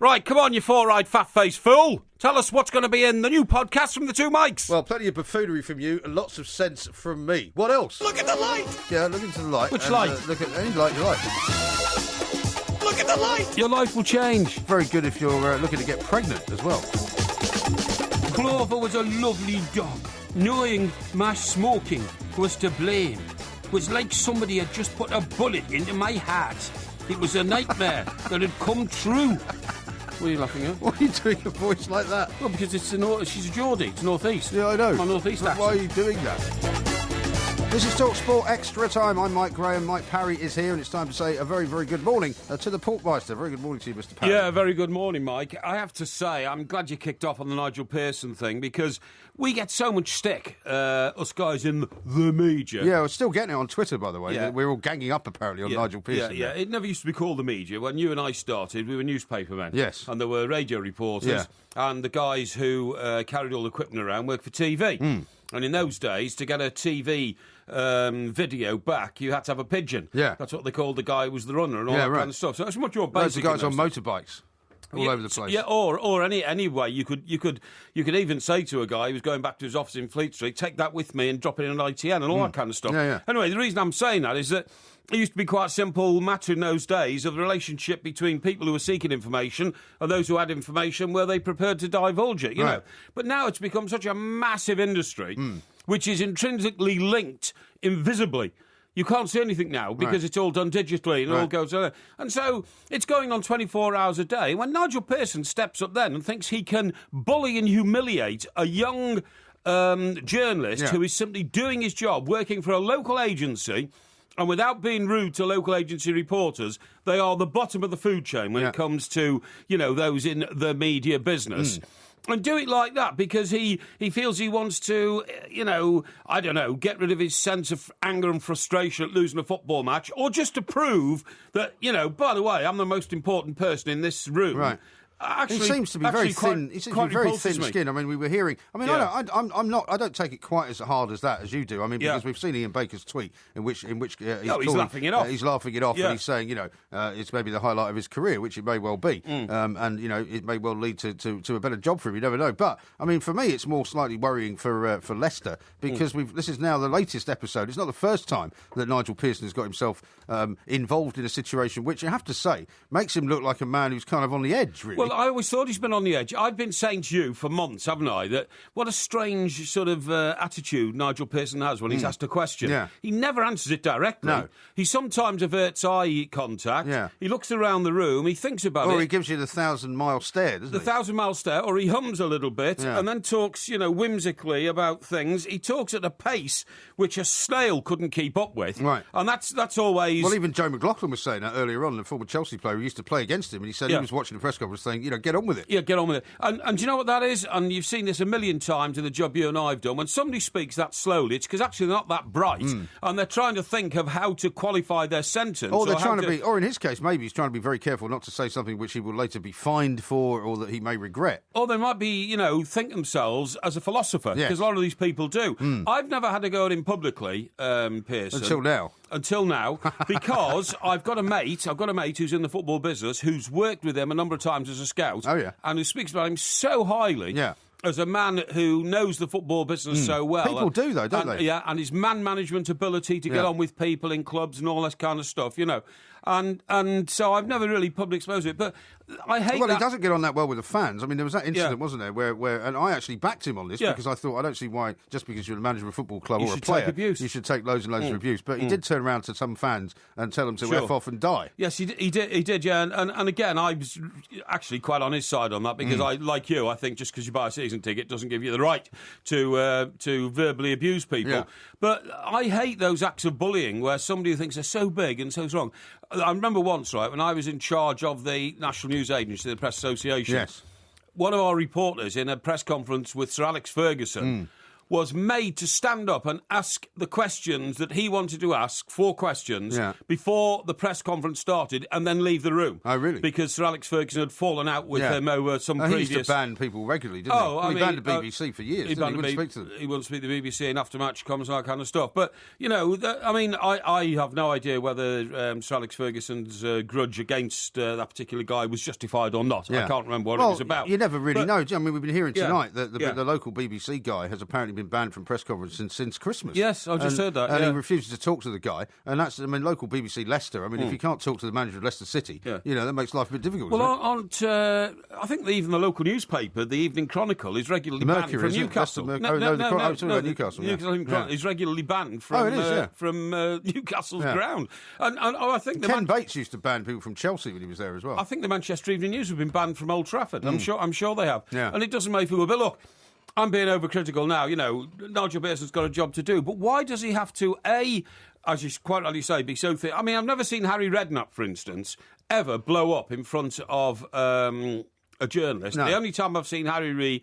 Right, come on, you four-eyed fat-faced fool. Tell us what's going to be in the new podcast from the two mics. Well, plenty of buffoonery from you and lots of sense from me. What else? Look at the light. Yeah, look into the light. Which light? Look at any light you like. Look at the light. Your life will change. Very good if you're looking to get pregnant as well. Clover was a lovely dog. Knowing my smoking was to blame was like somebody had just put a bullet into my heart. It was a nightmare that had come true. What are you laughing at? Why are you doing a voice like that? Well, because she's a Geordie. It's North East. Yeah, I know. My North East accent. Why are you doing that? This is Talk Sport Extra Time. I'm Mike Graham. Mike Parry is here, and it's time to say a very, very good morning to the Porkmeister. Very good morning to you, Mr. Parry. Yeah, very good morning, Mike. I have to say, I'm glad you kicked off on the Nigel Pearson thing, because we get so much stick, us guys in the media. Yeah, we're still getting it on Twitter, by the way. Yeah. We're all ganging up, apparently, on Nigel Pearson. Yeah. It never used to be called the media. When you and I started, we were newspapermen. Yes. And there were radio reporters. Yeah. And the guys who carried all the equipment around worked for TV. Mm. And in those days, to get a TV video back, you had to have a pigeon. Yeah. That's what they called the guy who was the runner and all that kind of stuff. So that's much more basic. Loads of guys on motorbikes. All over the place. Yeah, or any way you could even say to a guy who was going back to his office in Fleet Street, take that with me and drop it in an ITN and all that kind of stuff. Yeah. Anyway, the reason I'm saying that is that it used to be quite a simple matter in those days of the relationship between people who were seeking information and those who had information, were they prepared to divulge it, you know. But now it's become such a massive industry, which is intrinsically linked invisibly. You can't see anything now because it's all done digitally and it all goes on. And so it's going on 24 hours a day. When Nigel Pearson steps up then and thinks he can bully and humiliate a young journalist who is simply doing his job, working for a local agency, and without being rude to local agency reporters, they are the bottom of the food chain when it comes to, you know, those in the media business. And do it like that because he feels he wants to, you know, I don't know, get rid of his sense of anger and frustration at losing a football match, or just to prove that, you know, by the way, I'm the most important person in this room. Right. Actually, he seems to be very thin. He seems to be very thin-skinned. I mean, we were hearing. I mean, I'm not. I don't take it quite as hard as that as you do. I mean, because we've seen Ian Baker's tweet in which he's laughing it off. He's laughing it off, and he's saying, you know, it's maybe the highlight of his career, which it may well be, and you know, it may well lead to a better job for him. You never know. But I mean, for me, it's more slightly worrying for Leicester because this is now the latest episode. It's not the first time that Nigel Pearson has got himself involved in a situation which, I have to say, makes him look like a man who's kind of on the edge, really. Well, I always thought he's been on the edge. I've been saying to you for months, haven't I, that what a strange sort of attitude Nigel Pearson has when he's asked a question. Yeah. He never answers it directly. No. He sometimes averts eye contact. Yeah. He looks around the room, he thinks about it. Or he gives you the 1,000-mile stare, doesn't he? The 1,000-mile stare, or he hums a little bit Yeah. and then talks, you know, whimsically about things. He talks at a pace which a snail couldn't keep up with. Right. And that's always... Well, even Joe McLaughlin was saying that earlier on, the former Chelsea player who used to play against him, and he said he was watching the press conference saying, you know, get on with it. Yeah, get on with it. And do you know what that is? And you've seen this a million times in the job you and I have done. When somebody speaks that slowly, it's because actually they're not that bright, and they're trying to think of how to qualify their sentence. Or they're trying to be, or in his case, maybe he's trying to be very careful not to say something which he will later be fined for, or that he may regret. Or they might be, you know, think themselves as a philosopher, because Yes. a lot of these people do. I've never had to go at him publicly, Pearson. Until now, because I've got a mate who's in the football business who's worked with him a number of times as a scout. Oh, yeah. And who speaks about him so highly. Yeah. As a man who knows the football business so well. People do, though, don't they? Yeah, and his man management ability to get on with people in clubs and all that kind of stuff, you know. And so I've never really public exposed it, but I hate Well, he doesn't get on that well with the fans. I mean, there was that incident, Yeah. wasn't there, where and I actually backed him on this because I thought, I don't see why, just because you're the manager of a football club or a player, you should take loads and loads of abuse. But he did turn around to some fans and tell them to F off and die. Yes, he did, yeah. And again, I was actually quite on his side on that because I, like you, I think just because you buy a season ticket doesn't give you the right to verbally abuse people. Yeah. But I hate those acts of bullying where somebody who thinks they're so big and so strong. I remember once, right, when I was in charge of the National News Agency, the Press Association. Yes. One of our reporters in a press conference with Sir Alex Ferguson was made to stand up and ask the questions that he wanted to ask, 4 questions, before the press conference started, and then leave the room. Oh, really? Because Sir Alex Ferguson had fallen out with him over some previous... He used to ban people regularly, didn't he? He banned the BBC for years, didn't he? He wouldn't speak to them. He wouldn't speak to the BBC in after-match comms and that kind of stuff. But, I have no idea whether Sir Alex Ferguson's grudge against that particular guy was justified or not. I can't remember what it was about. You never really know. I mean, we've been hearing tonight that the local BBC guy has apparently been banned from press conferences since Christmas. Yes, I just heard that. And he refuses to talk to the guy. And that's, local BBC Leicester. I mean, if you can't talk to the manager of Leicester City, that makes life a bit difficult. Well, I think even the local newspaper, the Evening Chronicle, is regularly banned from Newcastle. Newcastle. Is regularly banned from Newcastle's ground. And I think Ken Bates used to ban people from Chelsea when he was there as well. I think the Manchester Evening News have been banned from Old Trafford. I'm sure they have. Yeah. And it doesn't make people. But look, I'm being overcritical now. Nigel Pearson's got a job to do. But why does he have to, as you quite rightly say, be so thick? I mean, I've never seen Harry Redknapp, for instance, ever blow up in front of a journalist. No. The only time I've seen Harry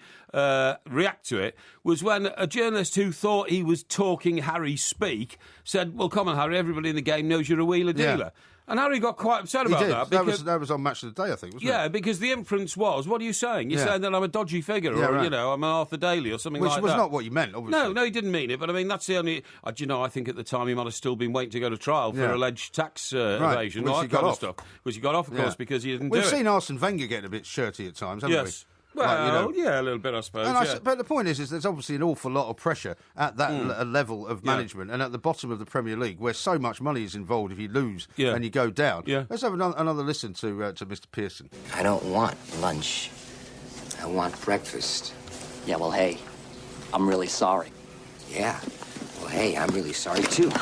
react to it was when a journalist who thought he was talking Harry speak said, well, come on, Harry, everybody in the game knows you're a wheeler-dealer. And Harry got quite upset about that. That was on Match of the Day, I think, wasn't it? Yeah, because the inference was, what are you saying? You're saying that I'm a dodgy figure, or, I'm an Arthur Daly or something like that. Which was not what you meant, obviously. No, he didn't mean it, but I mean, that's the only... I think at the time he might have still been waiting to go to trial for alleged tax evasion, which all he that got kind off. of stuff. Which he got off, of course, because he didn't do it. We've seen Arsene Wenger getting a bit shirty at times, haven't we? Well, a little bit, I suppose. But the point is there's obviously an awful lot of pressure at that level of management and at the bottom of the Premier League, where so much money is involved if you lose and you go down. Yeah. Let's have another listen to Mr. Pearson. I don't want lunch. I want breakfast. Yeah, well, hey, I'm really sorry. Yeah. Well, hey, I'm really sorry, too. Do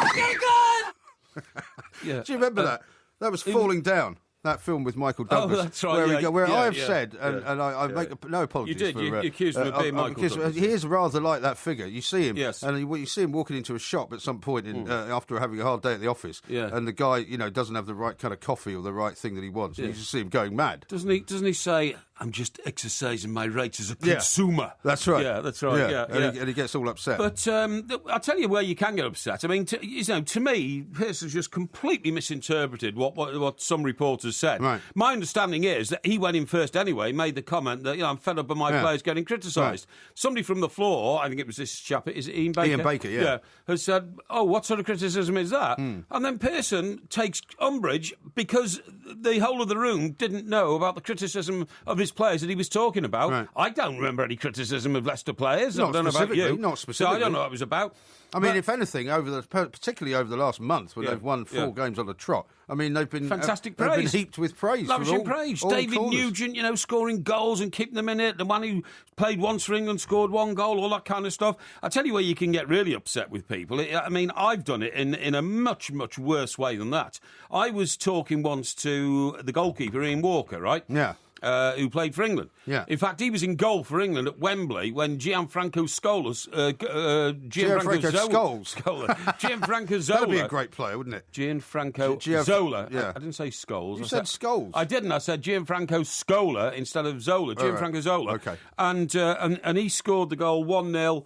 you remember that? That was Falling Down. That film with Michael Douglas. Oh, that's right. Where I have said, and I make no apologies. You did. You accused him of being Michael Douglas. He is rather like that figure. You see him, yes, and you see him walking into a shop at some point after having a hard day at the office, and the guy, doesn't have the right kind of coffee or the right thing that he wants. And you just see him going mad. Doesn't he say, I'm just exercising my rights as a consumer? That's right. Yeah, that's right. Yeah. And he gets all upset. But I'll tell you where you can get upset. I mean, to me, Pearson's just completely misinterpreted what some reporters said. Right. My understanding is that he went in first anyway, made the comment that, I'm fed up of my players getting criticised. Right. Somebody from the floor, I think it was this chap, is it Ian Baker? Ian Baker, yeah. Has said, what sort of criticism is that? And then Pearson takes umbrage because the whole of the room didn't know about the criticism of his players that he was talking about. Right. I don't remember any criticism of Leicester players. Not I don't know about you. Not specifically. So I don't know what it was about. I mean, if anything, particularly over the last month, when they've won 4 games on the trot, I mean, they've been fantastic praise. They've been heaped with praise. Lavishing praise. David Nugent, scoring goals and keeping them in it. The one who played once for England, scored 1 goal, all that kind of stuff. I tell you where you can get really upset with people. I mean, I've done it in a much, much worse way than that. I was talking once to the goalkeeper, Ian Walker, right? Yeah. Who played for England. Yeah. In fact, he was in goal for England at Wembley when Gianfranco Zola... That'd be a great player, wouldn't it? Gianfranco Zola. Yeah. I didn't say Scholes. You said Scholes. I didn't. I said Gianfranco Scola instead of Zola. Gianfranco Zola. Okay. And he scored the goal 1-0.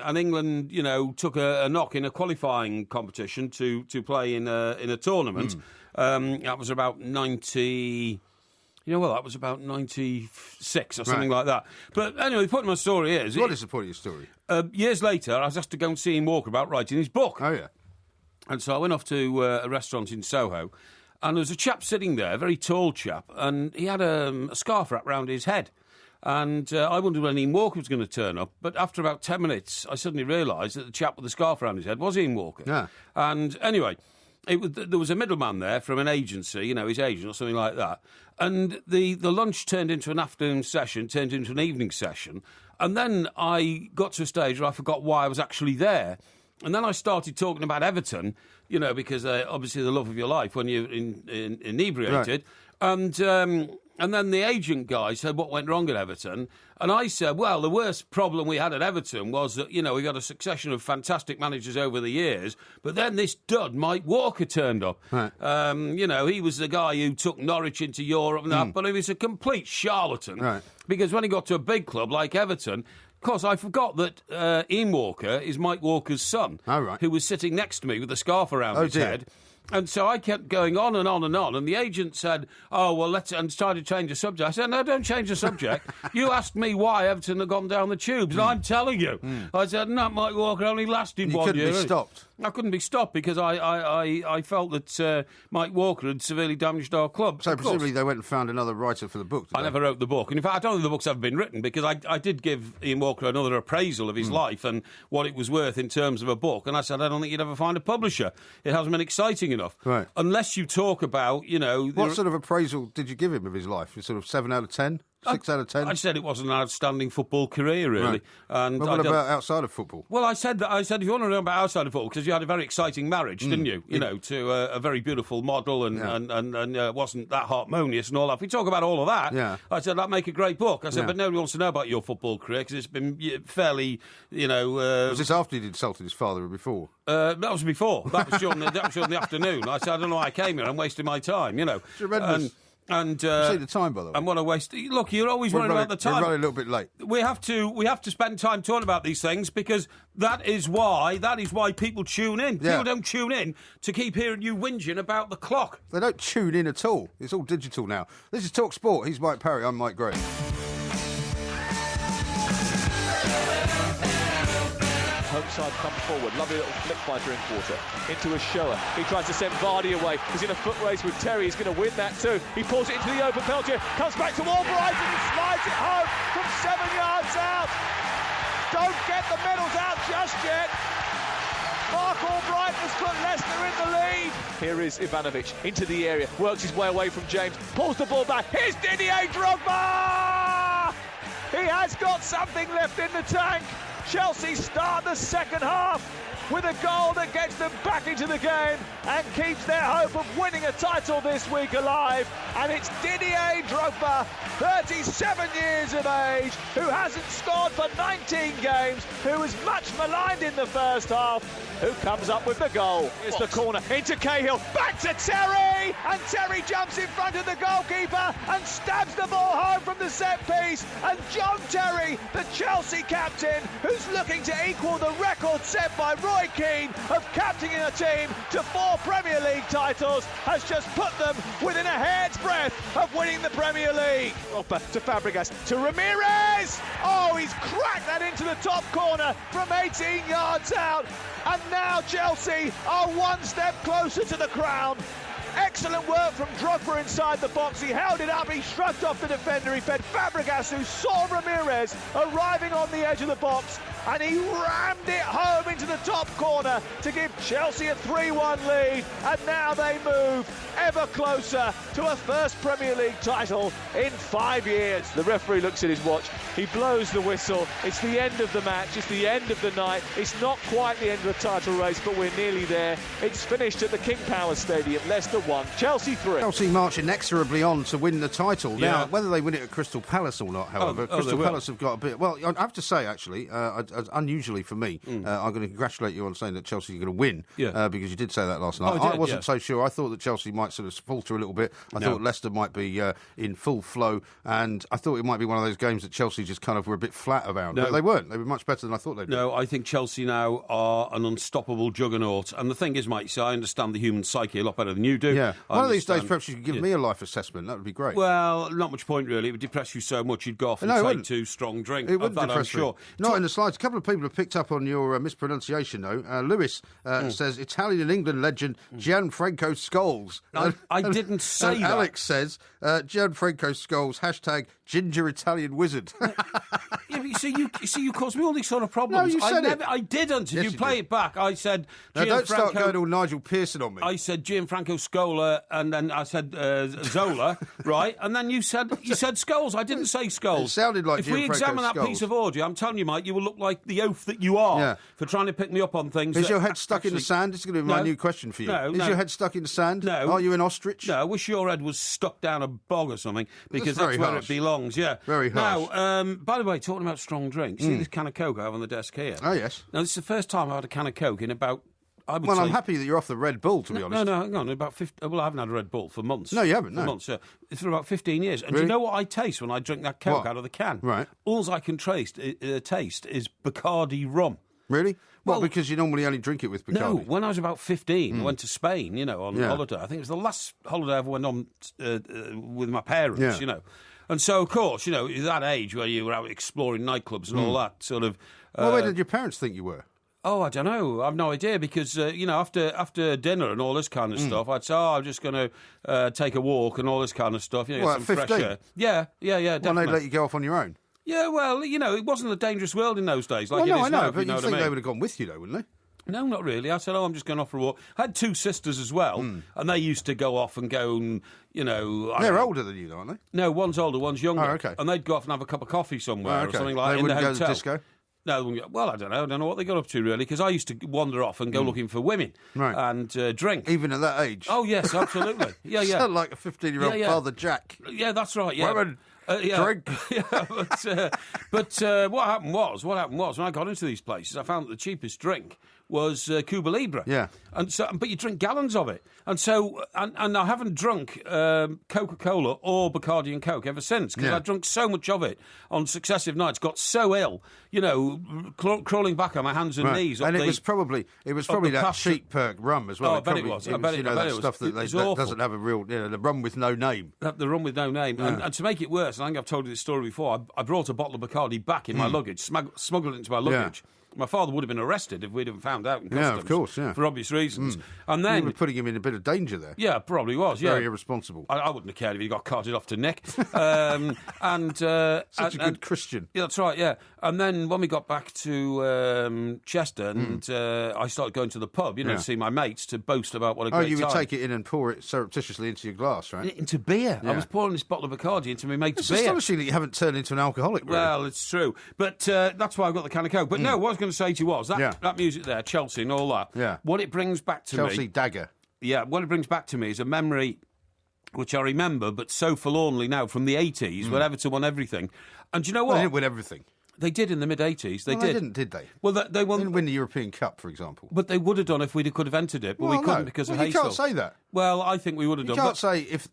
And England, took a knock in a qualifying competition to play in a tournament. That was about 90... that was about 96 or something like that. But anyway, the point of my story is... What is the point of your story? Years later, I was asked to go and see Ian Walker about writing his book. Oh, yeah. And so I went off to a restaurant in Soho, and there was a chap sitting there, a very tall chap, and he had a scarf wrapped round his head. And I wondered when Ian Walker was going to turn up, but after about 10 minutes, I suddenly realised that the chap with the scarf around his head was Ian Walker. Yeah. And anyway... there was a middleman there from an agency, his agent or something like that. And the lunch turned into an afternoon session, turned into an evening session. And then I got to a stage where I forgot why I was actually there. And then I started talking about Everton, because obviously the love of your life when you're inebriated. Right. And then the agent guy said, what went wrong at Everton? And I said, well, the worst problem we had at Everton was that, we got a succession of fantastic managers over the years, but then this dud, Mike Walker, turned up. Right. He was the guy who took Norwich into Europe and that, but he was a complete charlatan. Right. Because when he got to a big club like Everton, course, I forgot that Ian Walker is Mike Walker's son, who was sitting next to me with a scarf around his head. And so I kept going on and on and on, and the agent said, "Oh, well, and started to change the subject." I said, "No, don't change the subject. You asked me why Everton had gone down the tubes, and I'm telling you." I said, "No, Mike Walker only lasted 1 year." You couldn't be stopped. I couldn't be stopped because I felt that Mike Walker had severely damaged our club. So presumably they went and found another writer for the book. I never wrote the book. And in fact, I don't think the book's ever been written because I did give Ian Walker another appraisal of his life and what it was worth in terms of a book. And I said, I don't think you'd ever find a publisher. It hasn't been exciting enough. Right. Unless you talk about, What sort of appraisal did you give him of his life? Sort of 7 out of 10? 6 out of 10? I said it was an outstanding football career, really. Right. And what about outside of football? Well, I said if you want to know about outside of football, because you had a very exciting marriage, didn't you? To a very beautiful model and wasn't that harmonious and all that. If we talk about all of that, I said that'd make a great book. I said, but nobody wants to know about your football career because it's been fairly, Was this after he'd insulted his father or before? That was before. That was during the afternoon. I said, I don't know why I came here. I'm wasting my time, Tremendous. And see the time, by the way. And what a waste. Look, you're always worried about the time. We're running a little bit late. We have to spend time talking about these things because that is why people tune in. Yeah. People don't tune in to keep hearing you whinging about the clock. They don't tune in at all. It's all digital now. This is Talk Sport. He's Mike Parry. I'm Mike Graham. Home side come forward. Lovely little flick by Drinkwater. Into a shower. He tries to send Vardy away. He's in a foot race with Terry. He's going to win that too. He pulls it into the open penalty. Comes back to Albright and he slides it home from 7 yards out. Don't get the medals out just yet. Mark Albright has put Leicester in the lead. Here is Ivanovic into the area. Works his way away from James. Pulls the ball back. Here's Didier Drogba! He has got something left in the tank. Chelsea start the second half with a goal that gets them back into the game and keeps their hope of winning a title this week alive. And it's Didier Drogba, 37 years of age, who hasn't scored for 19 games, who was much maligned in the first half, who comes up with the goal. Here's the corner into Cahill, back to Terry, and Terry jumps in front of the goalkeeper and stabs the ball home from the set piece. And John Terry, the Chelsea captain, who's looking to equal the record set by Roy Keane of captaining a team to 4 Premier League titles, has just put them within a hair's breadth of winning the Premier League. To Fabregas, to Ramirez! Oh, he's cracked that into the top corner from 18 yards out. And now Chelsea are one step closer to the crown. Excellent work from Drogba inside the box. He held it up, he shrugged off the defender, he fed Fabregas, who saw Ramirez arriving on the edge of the box, and he rammed it home into the top corner to give Chelsea a 3-1 lead. And now they move ever closer to a first Premier League title in 5 years. The referee looks at his watch, he blows the whistle. It's the end of the match, it's the end of the night. It's not quite the end of the title race, but we're nearly there. It's finished at the King Power Stadium. Leicester 1, Chelsea 3. Chelsea march inexorably on to win the title. Yeah. Now, whether they win it at Crystal Palace or not, however, Crystal Palace have got a bit... Well, I have to say, actually, unusually for me, I'm going to congratulate you on saying that Chelsea are going to win, because you did say that last night. I wasn't so sure. I thought that Chelsea might sort of falter a little bit. I thought Leicester might be in full flow, and I thought it might be one of those games that Chelsea just kind of were a bit flat about. No. But they weren't. They were much better than I thought they'd be. No, I think Chelsea now are an unstoppable juggernaut. And the thing is, Mike, so I understand the human psyche a lot better than you do. Yeah. One of these days, perhaps you could give me a life assessment. That would be great. Well, not much point, really. It would depress you so much you'd go off and take 2 strong drinks. It wouldn't depress I'm sure. Not in the slides. A couple of people have picked up on your mispronunciation, though. Lewis says Italian and England legend Gianfranco Scholes. I didn't say that. Alex says Gianfranco Scholes, hashtag ginger Italian wizard. Yeah, but you see, you caused me all these sort of problems. No, you said it. I didn't. If Yes, you you play did. it back, I said Now, don't start Gianfranco... going all Nigel Pearson on me. I said Gianfranco Scola, and then I said Zola, right? And then you said Scholes. I didn't say Scholes. It sounded like If we Gianfranco examine that Scholes. piece of audio, I'm telling you, Mike, you will look like the oaf that you are for trying to pick me up on things. Is that your head stuck in actually... the sand? This is going to be my new question for you. No, Is your head stuck in the sand? No. Are you an ostrich? No, I wish your head was stuck down a bog or something, because very that's where harsh. it belongs, yeah. Very harsh. Now, by the way, talking about strong drinks, see this can of Coke I have on the desk here? Oh, yes. Now, this is the first time I've had a can of Coke in about would Well, say... I'm happy that you're off the Red Bull, to be honest. No, hang on. About 50... Well, I haven't had a Red Bull for months. No, you haven't, For no. months, it's for about 15 years. And Really? do you know what I taste when I drink that Coke What? out of the can? Right. All I can taste is Bacardi rum. Really? Well, because you normally only drink it with Bacardi. No, when I was about 15, I went to Spain, on holiday. I think it was the last holiday I ever went on with my parents, And so, of course, that age where you were out exploring nightclubs and all that sort of... Well, where did your parents think you were? Oh, I don't know. I've no idea because, after dinner and all this kind of stuff, I'd say, I'm just going to take a walk and all this kind of stuff. Get Well, some at fresh 15? air. Yeah, definitely. Well, they'd let you go off on your own. Yeah, well, it wasn't a dangerous world in those days like Well, it no, is I know, now, but you know you'd what I think mean? they would have gone with you, though, wouldn't they? No, not really. I said, I'm just going off for a walk. I had two sisters as well, and they used to go off and go and, They're older than you, though, aren't they? No, one's older, one's younger. Oh, okay. And they'd go off and have a cup of coffee somewhere Oh, okay. or something like They in the wouldn't go to hotel. the disco? No, they wouldn't go- well, I don't know. I don't know what they got up to, really, because I used to wander off and go looking for women Right. and drink. Even at that age? Oh, yes, absolutely. Yeah. Sound like a 15-year-old Yeah. Father Jack. Yeah, that's right, yeah. Women, drink. Yeah, but what happened was when I got into these places, I found that the cheapest drink was Cuba Libre. Yeah. And so, but you drink gallons of it, and so and I haven't drunk Coca-Cola or Bacardi and Coke ever since because Yeah. I drunk so much of it on successive nights, got so ill, crawling back on my hands and Right. knees. And up it was probably the that pasta- cheap rum as well. Oh, I bet it probably- was. I bet it was. stuff It that was that awful. doesn't have a real, the rum with no name. The rum with no name. And to make it worse, and I think I've told you this story before, I brought a bottle of Bacardi back in my luggage, smuggled it into my luggage. My father would have been arrested if we'd have found out in customs. Yeah, of course, yeah. For obvious reasons. And then... You were putting him in a bit of danger there. Yeah, probably was, yeah. Very irresponsible. I wouldn't have cared if he got carted off to Nick. Such a good Christian. Yeah, that's right, yeah. And then when we got back to Chester and I started going to the pub, to see my mates to boast about what a great time. You would take it in and pour it surreptitiously into your glass, right? Into beer. Yeah. I was pouring this bottle of Bacardi into my mate's It's beer. astonishing that you haven't turned into an alcoholic, really. Well, it's true. But that's why I've got the can of Coke. But no, what I was going to say to you was, that music there, Chelsea and all that, Yeah. what it brings back to Chelsea me... dagger. Yeah, what it brings back to me is a memory which I remember, but so forlornly now, from the 80s, when Everton won everything. And do you know what? They didn't win everything. They did in the mid-80s. They did. Did they? Well, they won... They didn't win the European Cup, for example. But they would have done if we could have entered it, but we couldn't because of you Hazel. can't say that. Well, I think we would have You done. can't say if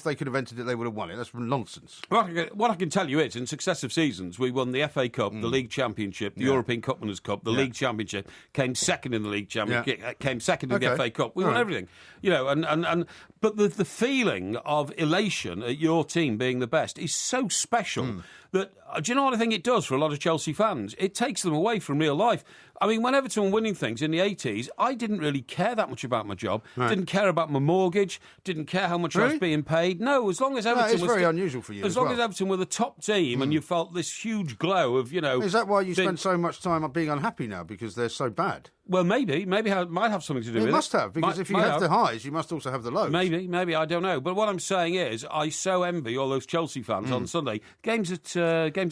they could have entered it, they would have won it. That's nonsense. What I can tell you is, in successive seasons, we won the FA Cup, the League Championship, the European Cup Winners' Cup, the League Championship, came second in the League Championship, came second in the FA Cup. We won everything, but the feeling of elation at your team being the best is so special that, do you know what I think it does for a lot of Chelsea fans? It takes them away from real life. I mean, when Everton were winning things in the 80s, I didn't really care that much about my job, didn't care about my mortgage, didn't care how much I was being paid. No, as long as Everton it's very unusual for you as as long well. as Everton were the top team and you felt this huge glow of, Is that why you being- spend so much time being unhappy now, because they're so bad? Well, maybe it might have something to do with it. It must have, because if you have the highs, you must also have the lows. Maybe, I don't know. But what I'm saying is, I so envy all those Chelsea fans on Sunday. Games at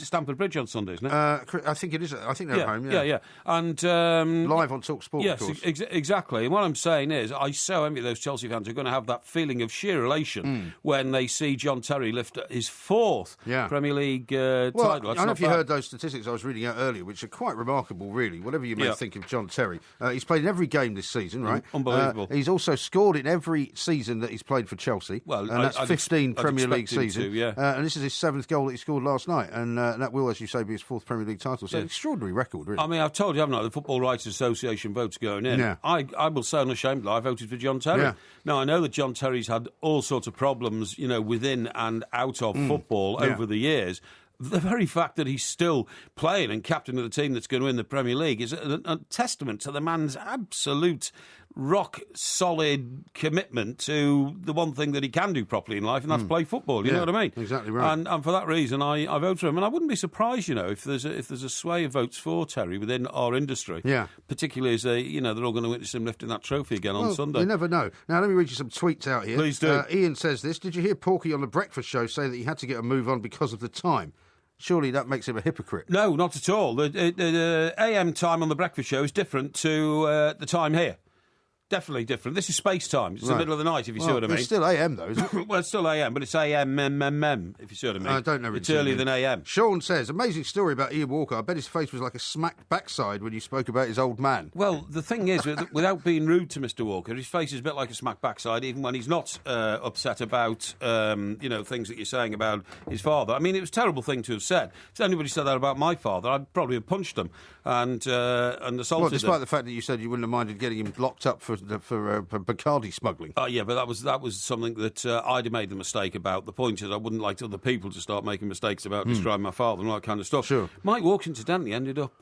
Stamford Bridge on Sunday, isn't it? I think it is. I think they're at home, yeah. And live on Talk Sport, yes, of course. Exactly. And what I'm saying is, I so envy those Chelsea fans who are going to have that feeling of sheer elation when they see John Terry lift his fourth Premier League title. Well, I That's don't know not if you bad. heard those statistics I was reading out earlier, which are quite remarkable, really, whatever you may Yeah. think of John Terry. He's played in every game this season, right? Unbelievable. He's also scored in every season that he's played for Chelsea. Well, and that's I'd 15 I'd Premier League expect him seasons. to, yeah. And this is his 7th goal that he scored last night. And that will, as you say, be his 4th Premier League title. So, extraordinary record, really. I mean, I've told you, haven't I, the Football Writers Association votes going in. Yeah. I will say unashamedly, I voted for John Terry. Yeah. Now, I know that John Terry's had all sorts of problems, within and out of football over the years. The very fact that he's still playing and captain of the team that's going to win the Premier League is a testament to the man's absolute rock-solid commitment to the one thing that he can do properly in life, and that's play football. You know what I mean? Exactly right. And for that reason, I vote for him. And I wouldn't be surprised, if there's a sway of votes for Terry within our industry. Yeah. Particularly as they're all going to witness him lifting that trophy again on Sunday. You never know. Now, let me read you some tweets out here. Please do. Ian says this. Did you hear Porky on the Breakfast Show say that he had to get a move on because of the time? Surely that makes him a hypocrite. No, not at all. The AM time on the breakfast show is different to the time here. Definitely different. This is space time. It's the middle of the night, if you see what I mean. It's still AM, though, isn't it? Well, it's still AM, but it's AM, if you see what I mean. I don't know. It's earlier than AM. Sean says, amazing story about Ian Walker. I bet his face was like a smacked backside when you spoke about his old man. Well, the thing is, without being rude to Mr. Walker, his face is a bit like a smack backside, even when he's not upset about, things that you're saying about his father. I mean, it was a terrible thing to have said. If anybody said that about my father, I'd probably have punched him and assaulted him. Despite the fact that you said you wouldn't have minded getting him locked up for Bacardi smuggling. Yeah, but that was something that I'd have made the mistake about. The point is, I wouldn't like other people to start making mistakes about describing my father and all that kind of stuff. Sure. Mike Walker, incidentally, ended up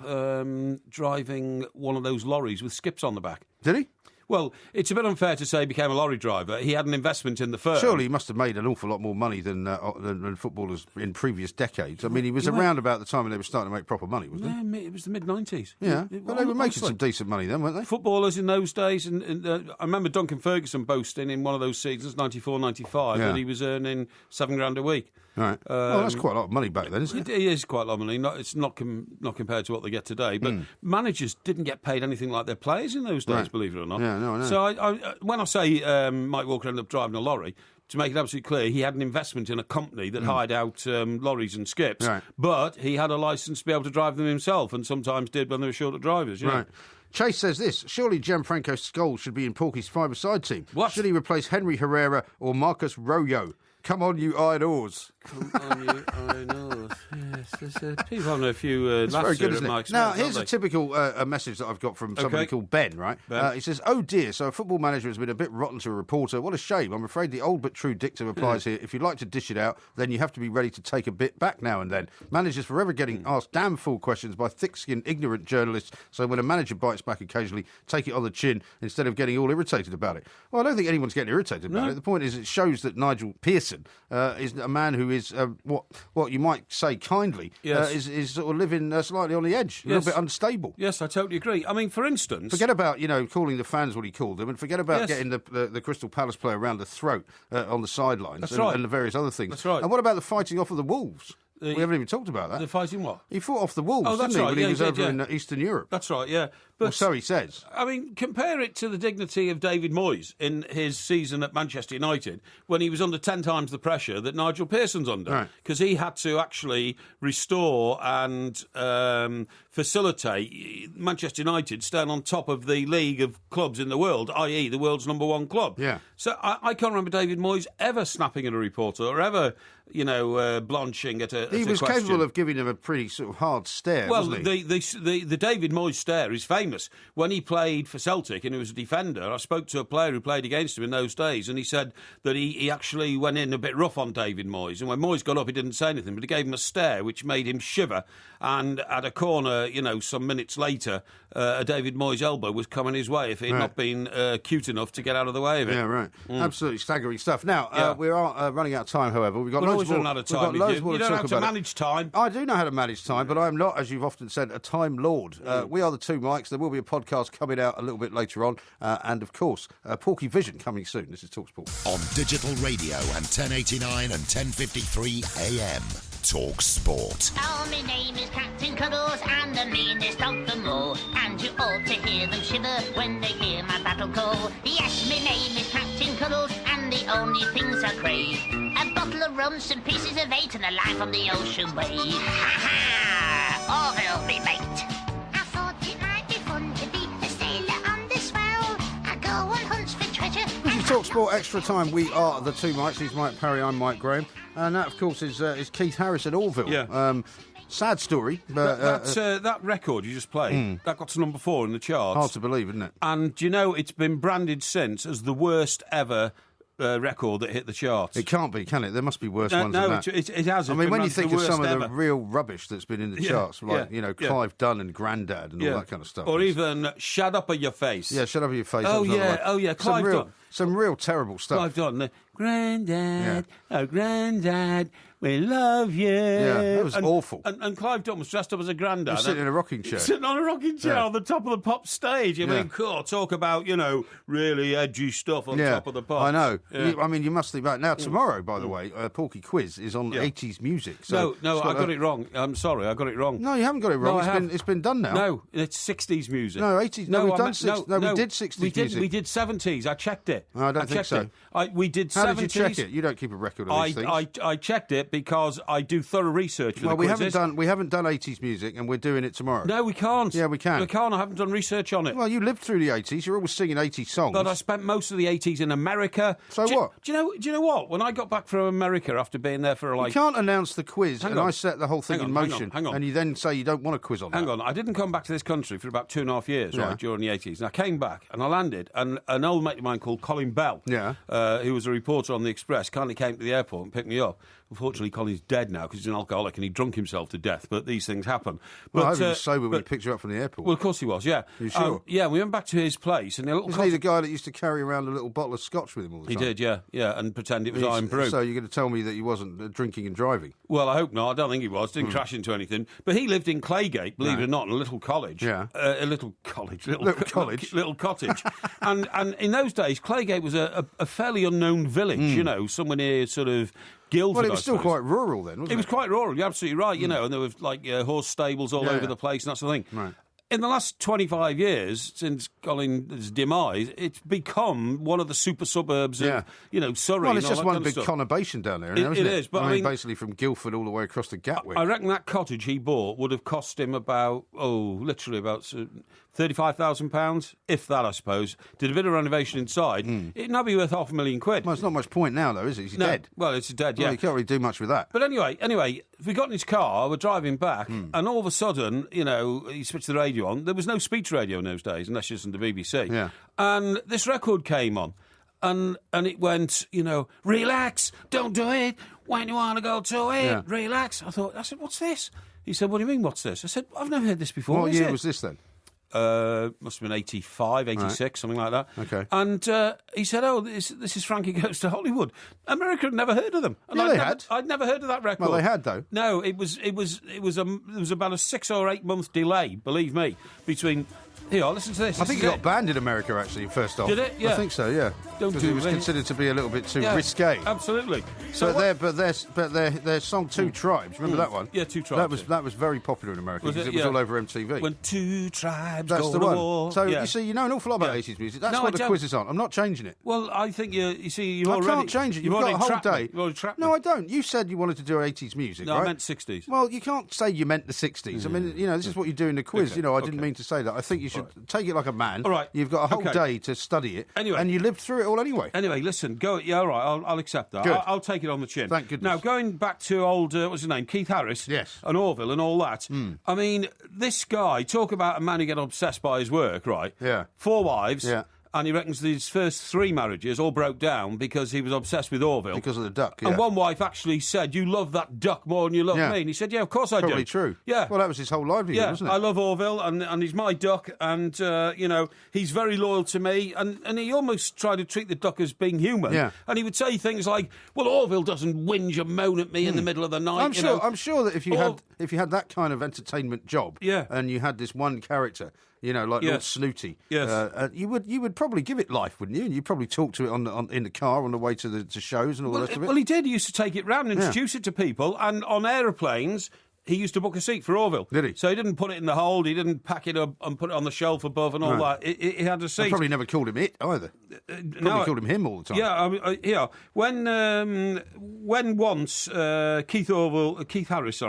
driving one of those lorries with skips on the back. Did he? Well, it's a bit unfair to say he became a lorry driver. He had an investment in the firm. Surely he must have made an awful lot more money than footballers in previous decades. I mean, he was around about the time when they were starting to make proper money, wasn't he? Yeah, it was the mid-90s. Yeah, but they were making some decent money then, weren't they? Footballers in those days, and I remember Duncan Ferguson boasting in one of those seasons, 94-95, that he was earning $7,000 a week. Right. Well, that's quite a lot of money back then, isn't it? It is quite a lot of money. It's not compared to what they get today. But managers didn't get paid anything like their players in those days, believe it or not. Yeah, no, I know. So when I say Mike Walker ended up driving a lorry, to make it absolutely clear, he had an investment in a company that hired out lorries and skips, but he had a licence to be able to drive them himself, and sometimes did when they were short of drivers. You know? Chase says this, surely Gianfranco Scholes should be in Porky's five-a-side team. What? Should he replace Henry Herrera or Marcus Royo? Come on, you iron ores. Come on, you iron ores. Yes, people having a few laughs very good, here isn't at it? Mike's. Now, here's a typical message that I've got from somebody called Ben, right? Ben. He says, oh dear, so a football manager has been a bit rotten to a reporter. What a shame. I'm afraid the old but true dictum applies here. If you'd like to dish it out, then you have to be ready to take a bit back now and then. Managers forever getting asked damn fool questions by thick-skinned, ignorant journalists, so when a manager bites back occasionally, take it on the chin instead of getting all irritated about it. Well, I don't think anyone's getting irritated about it. The point is it shows that Nigel Pearson is a man who is, what you might say kindly, is sort of living slightly on the edge, a little bit unstable. Yes, I totally agree. I mean, for instance... Forget about, calling the fans what he called them, and forget about getting the Crystal Palace player around the throat on the sidelines and the various other things. That's right. And what about the fighting off of the Wolves? We haven't even talked about that. The fighting what? He fought off the Wolves, that's didn't he, right. when he was over in Eastern Europe? That's right, yeah. But, well, so he says. I mean, compare it to the dignity of David Moyes in his season at Manchester United when he was under 10 times the pressure that Nigel Pearson's under. Because he had to actually restore and facilitate Manchester United staying on top of the league of clubs in the world, i.e. the world's number one club. Yeah. So I can't remember David Moyes ever snapping at a reporter or ever, blanching at a He was question. capable of giving him a pretty sort of hard stare, wasn't he? The David Moyes stare is famous. When he played for Celtic and he was a defender, I spoke to a player who played against him in those days, and he said that he actually went in a bit rough on David Moyes, and when Moyes got up he didn't say anything, but he gave him a stare which made him shiver, and at a corner, some minutes later, a David Moyes elbow was coming his way if he had not been cute enough to get out of the way of it. Yeah, right. Absolutely staggering stuff. Now, we are running out of time, however. We've got loads more. Out of time. You don't have to manage time. I do know how to manage time, but I'm not, as you've often said, a time lord. We are the two Mikes. There will be a podcast coming out a little bit later on, and of course, Porkyvision coming soon. This is TalkSport on digital radio and 1089 and 1053 AM. TalkSport. Oh, my name is Captain Cuddles, and the meanest of them all. And you ought to hear them shiver when they hear my battle call. Yes, my name is Captain Cuddles, and the only things I crave: a bottle of rum, some pieces of 8, and a life on the ocean wave. Ha ha! Orville, me mate. I thought it might be fun to be a sailor on the swell. I go on hunts for treasure. This is TalkSport Extra Time. We are the two Mikes. He's Mike Parry, I'm Mike Graham. And that, of course, is Keith Harris at Orville. Yeah. Sad story. But, that record you just played, that got to number 4 in the charts. Hard to believe, isn't it? And, it's been branded since as the worst ever record that hit the charts. It can't be, can it? There must be worse ones than that. It has. I mean, when you think of some of the real rubbish that's been in the charts, like, Clive Dunn and Grandad and all that kind of stuff. Or even Shut Up in Your Face. Yeah, Shut Up in Your Face. Oh, yeah, Clive Dunn. Some real terrible stuff. Clive Dunn. Grandad, oh, Grandad, we love you. Yeah, that was awful. And Clive Dunn was dressed up as a granddad. Sitting in a rocking chair. Sitting on a rocking chair on the top of the pop stage. I mean, cool, talk about, really edgy stuff on top of the pop. I know. Yeah. You must think about it. Now, tomorrow, by the way, Porky Quiz is on 80s music. So no, I got it wrong. I'm sorry, I got it wrong. No, you haven't got it wrong. No, it's been done now. No, it's 60s music. No, 80s. No, we did 60s music. We did 70s. I checked it. No, I don't think so. We did 70s. How did you check it? You don't keep a record of these things. I checked it because I do thorough research for the quizzes. We haven't done 80s music, and we're doing it tomorrow. No, we can't. Yeah, we can. We can't. I haven't done research on it. Well, you lived through the 80s. You're always singing 80s songs. But I spent most of the 80s in America. So what? Do you know what? When I got back from America after being there for You can't announce the quiz and I set the whole thing in motion, hang on. and you then say you don't want a quiz on that. Hang on. I didn't come back to this country for about 2.5 years, right, during the 80s. And I came back and I landed, and an old mate of mine called Colin Bell, who was a reporter on the Express, kindly came to the airport and picked me up. Unfortunately, Colin's dead now because he's an alcoholic and he drunk himself to death, but these things happen. Well, I hope he was sober when he picked you up from the airport. Well, of course he was, yeah. You sure? Yeah, we went back to his place. And Isn't he the guy that used to carry around a little bottle of scotch with him all the time? He did, yeah, and pretend it was Iron Brew. So you're going to tell me that he wasn't drinking and driving? Well, I hope not. I don't think he was. Didn't crash into anything. But he lived in Claygate, believe it or not, in a little college. Yeah. A little college. Little cottage. and in those days, Claygate was a fairly unknown village, somewhere near sort of Guildford. Well, it was still quite rural then, wasn't it? It was quite rural, you're absolutely right, and there were horse stables all over the place and that sort of thing. Right. In the last 25 years, since Colin's demise, it's become one of the super suburbs of, Surrey. Well, it's just one big stuff. conurbation down there, isn't It is, but I mean, basically from Guildford all the way across to Gatwick. I reckon that cottage he bought would have cost him about, literally about £35,000, if that, I suppose. Did a bit of renovation inside. It'd now be worth £500,000. Well, it's not much point now, though, is it? He's dead. Well, it's dead, yeah. Well, you can't really do much with that. But anyway, we got in his car, we're driving back, and all of a sudden, he switched the radio on. There was no speech radio in those days, unless you listened to BBC. Yeah. And this record came on, and it went, relax, don't do it, when you want to go to it, relax. I said, what's this? He said, what do you mean, what's this? I said, I've never heard this before. What year was this then? Must have been 85, 86, something like that. Okay. And he said, this is Frankie Goes to Hollywood. America had never heard of them. And I'd never heard of that record. Well, they had, though. No, it was about a 6 or 8 month delay, believe me, between... Here, listen to this. I think it got banned in America, actually, first off. Did it? Yeah. I think so, yeah. Because it was considered to be a little bit too risque. Absolutely. But their song Two Tribes, remember that one? Yeah, Two Tribes. That was very popular in America because it was all over MTV. When two tribes That's go the to one. war. So, you see, you know an awful lot about 80s music. That's what the quiz is on. I'm not changing it. Well, I think I can't change it. You've got a whole day. No, I don't. You said you wanted to do 80s music, right? No, I meant 60s. Well, you can't say you meant the 60s. I mean, this is what you do in the quiz. Okay. I didn't mean to say that. I think you should take it like a man. All right. You've got a whole day to study it. Anyway. And you lived through it all anyway. Anyway, listen, go. Yeah, all right, I'll accept that. Good. I'll take it on the chin. Thank goodness. Now, going back to old, what's his name, Keith Harris. Yes. And Orville and all that. I mean, this guy, talk about a man who gets obsessed by his work, right? Yeah. 4 wives. Yeah. And he reckons his first 3 marriages all broke down because he was obsessed with Orville. Because of the duck, yeah. And one wife actually said, you love that duck more than you love me. And he said, yeah, of course I do. Probably true. Yeah. Well, that was his whole livelihood, wasn't it? I love Orville, and he's my duck, and, he's very loyal to me. And he almost tried to treat the duck as being human. Yeah. And he would say things like, well, Orville doesn't whinge and moan at me in the middle of the night. I'm sure that if you had that kind of entertainment job, and you had this one character, like Lord Snooty, you would probably give it life, wouldn't you? And you'd probably talk to it in the car on the way to shows and all the rest of it. Well, he did. He used to take it round and introduce it to people, and on aeroplanes. He used to book a seat for Orville. Did he? So he didn't put it in the hold, he didn't pack it up and put it on the shelf above and all that. He had a seat. I probably never called him it either. Probably called him him all the time. Yeah, When once Keith Harris,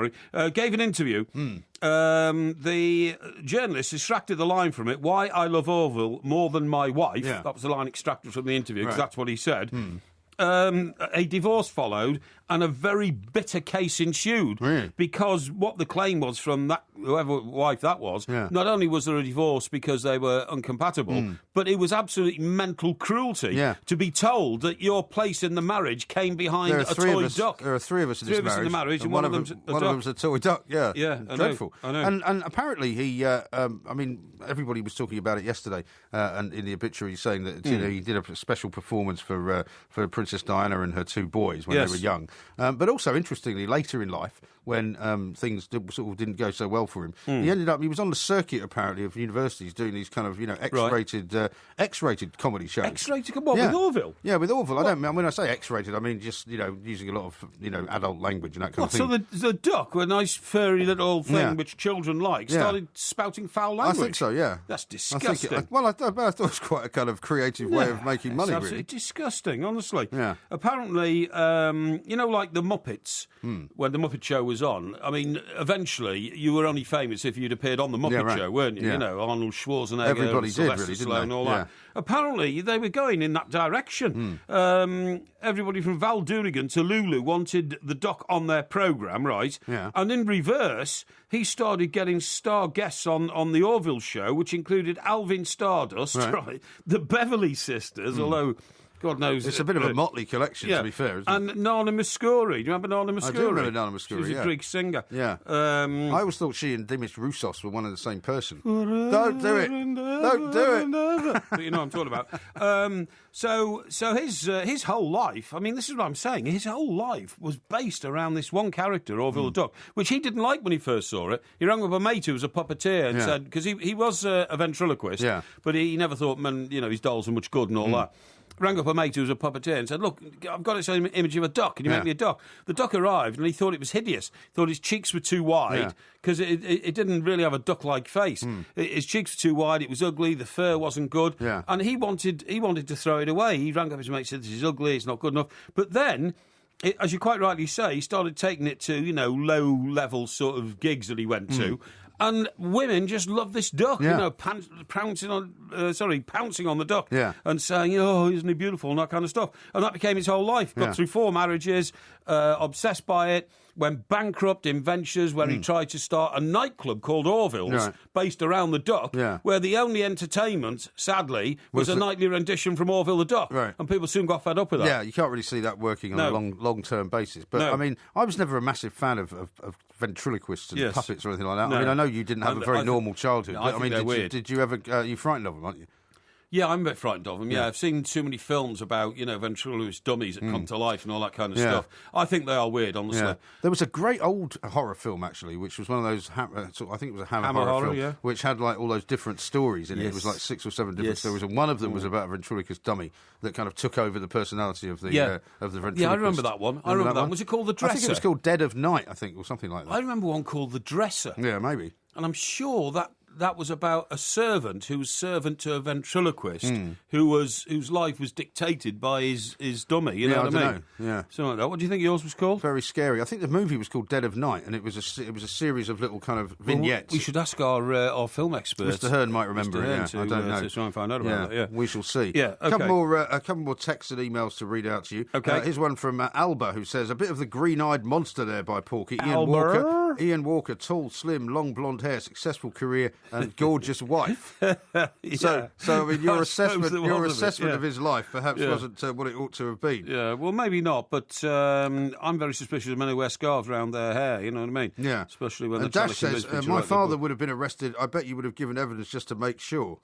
gave an interview, the journalist extracted the line from it, why I love Orville more than my wife. Yeah. That was the line extracted from the interview, because that's what he said. A divorce followed and a very bitter case ensued because what the claim was from that whoever wife that was, not only was there a divorce because they were incompatible, but it was absolutely mental cruelty to be told that your place in the marriage came behind a toy duck. There are 3 of us in this marriage, and one of them's a toy duck. Yeah, dreadful. I know. And apparently he, everybody was talking about it yesterday, and in the obituary saying that he did a special performance for Princess Diana and her 2 boys when they were young. But also, interestingly, later in life, when things sort of didn't go so well for him, he was on the circuit, apparently, of universities doing these kind of, X-rated comedy shows. X-rated? What, with Orville? Yeah, with Orville. When I say X-rated, I mean just, using a lot of, adult language and that kind of thing. So the duck, a nice furry little thing which children like, started spouting foul language? I think so, yeah. That's disgusting. I thought it was quite a kind of creative way of making money, It's absolutely really. disgusting, honestly. Yeah. Apparently, like the Muppets, when the Muppet Show was on, I mean, eventually you were only famous if you'd appeared on the Muppet Show, weren't you? Yeah. Arnold Schwarzenegger, Everybody did, Sylvester really, didn't Stallone, they? and all Yeah. that. Apparently, they were going in that direction. Everybody from Val Doonigan to Lulu wanted the Duck on their programme, right? Yeah. And in reverse, he started getting star guests on the Orville show, which included Alvin Stardust, right? The Beverly Sisters, although... God knows. It's a bit of a motley collection, to be fair, isn't it? And Nana Muscuri. Do you remember Nana Muscuri? I do remember Nana Muscuri, She's a Greek singer. Yeah. I always thought she and Dimitri Roussos were one and the same person. Don't do it. Don't do it. But you know what I'm talking about. So his whole life, I mean, this is what I'm saying, his whole life was based around this one character, Orville the Duck, which he didn't like when he first saw it. He rang up a mate who was a puppeteer and said, because he was a ventriloquist, but he never thought, his dolls were much good and all that. Rang up a mate who was a puppeteer and said, look, I've got this image of a duck. Can you make me a duck? The duck arrived and he thought it was hideous. Thought his cheeks were too wide because it didn't really have a duck-like face. His cheeks were too wide. It was ugly. The fur wasn't good. Yeah. And he wanted to throw it away. He rang up his mate and said, this is ugly. It's not good enough. But then... as you quite rightly say, he started taking it to, low-level sort of gigs that he went to. And women just love this duck, pouncing on the duck and saying, oh, isn't he beautiful, and that kind of stuff. And that became his whole life. Got through 4 marriages, obsessed by it, went bankrupt in ventures where he tried to start a nightclub called Orville's, based around the duck, where the only entertainment, sadly, was a nightly rendition from Orville the Duck. Right. And people soon got fed up with that. Yeah, you can't really see that working on a long-term basis. But, I mean, I was never a massive fan of ventriloquists and puppets or anything like that. No. I mean, I know you didn't have a very normal childhood. I think they're weird. Did you ever... you frightened of them, aren't you? Yeah, I'm a bit frightened of them. Yeah, I've seen too many films about, ventriloquist dummies that come to life and all that kind of stuff. I think they are weird, honestly. Yeah. There was a great old horror film, actually, which was one of those, I think it was a Hammer horror film, which had like all those different stories in it. It was like 6 or 7 different stories, and one of them was about a ventriloquist dummy that kind of took over the personality of the ventriloquist. Yeah, I remember that one. I remember that one. Was it called The Dresser? I think it was called Dead of Night, I think, or something like that. I remember one called The Dresser. Yeah, maybe. And I'm sure that was about a servant who was servant to a ventriloquist whose life was dictated by his dummy. You know what I mean? Yeah. Something like that. What do you think yours was called? Very scary. I think the movie was called Dead of Night, and it was a series of little kind of vignettes. We should ask our film expert. Mr. Hearn might remember it. I don't know. To try and find out about it. Yeah, we shall see. Yeah, okay. A couple more texts and emails to read out to you. Okay. Here's one from Alba, who says, a bit of the green-eyed monster there by Porky. Ian Walker, tall, slim, long blonde hair, successful career, and gorgeous wife. So I mean, your assessment of his life perhaps wasn't what it ought to have been. Yeah, well, maybe not, but I'm very suspicious of men who wear scarves around their hair, you know what I mean? Yeah. Especially when and Dash says, my father would have been arrested. I bet you would have given evidence just to make sure.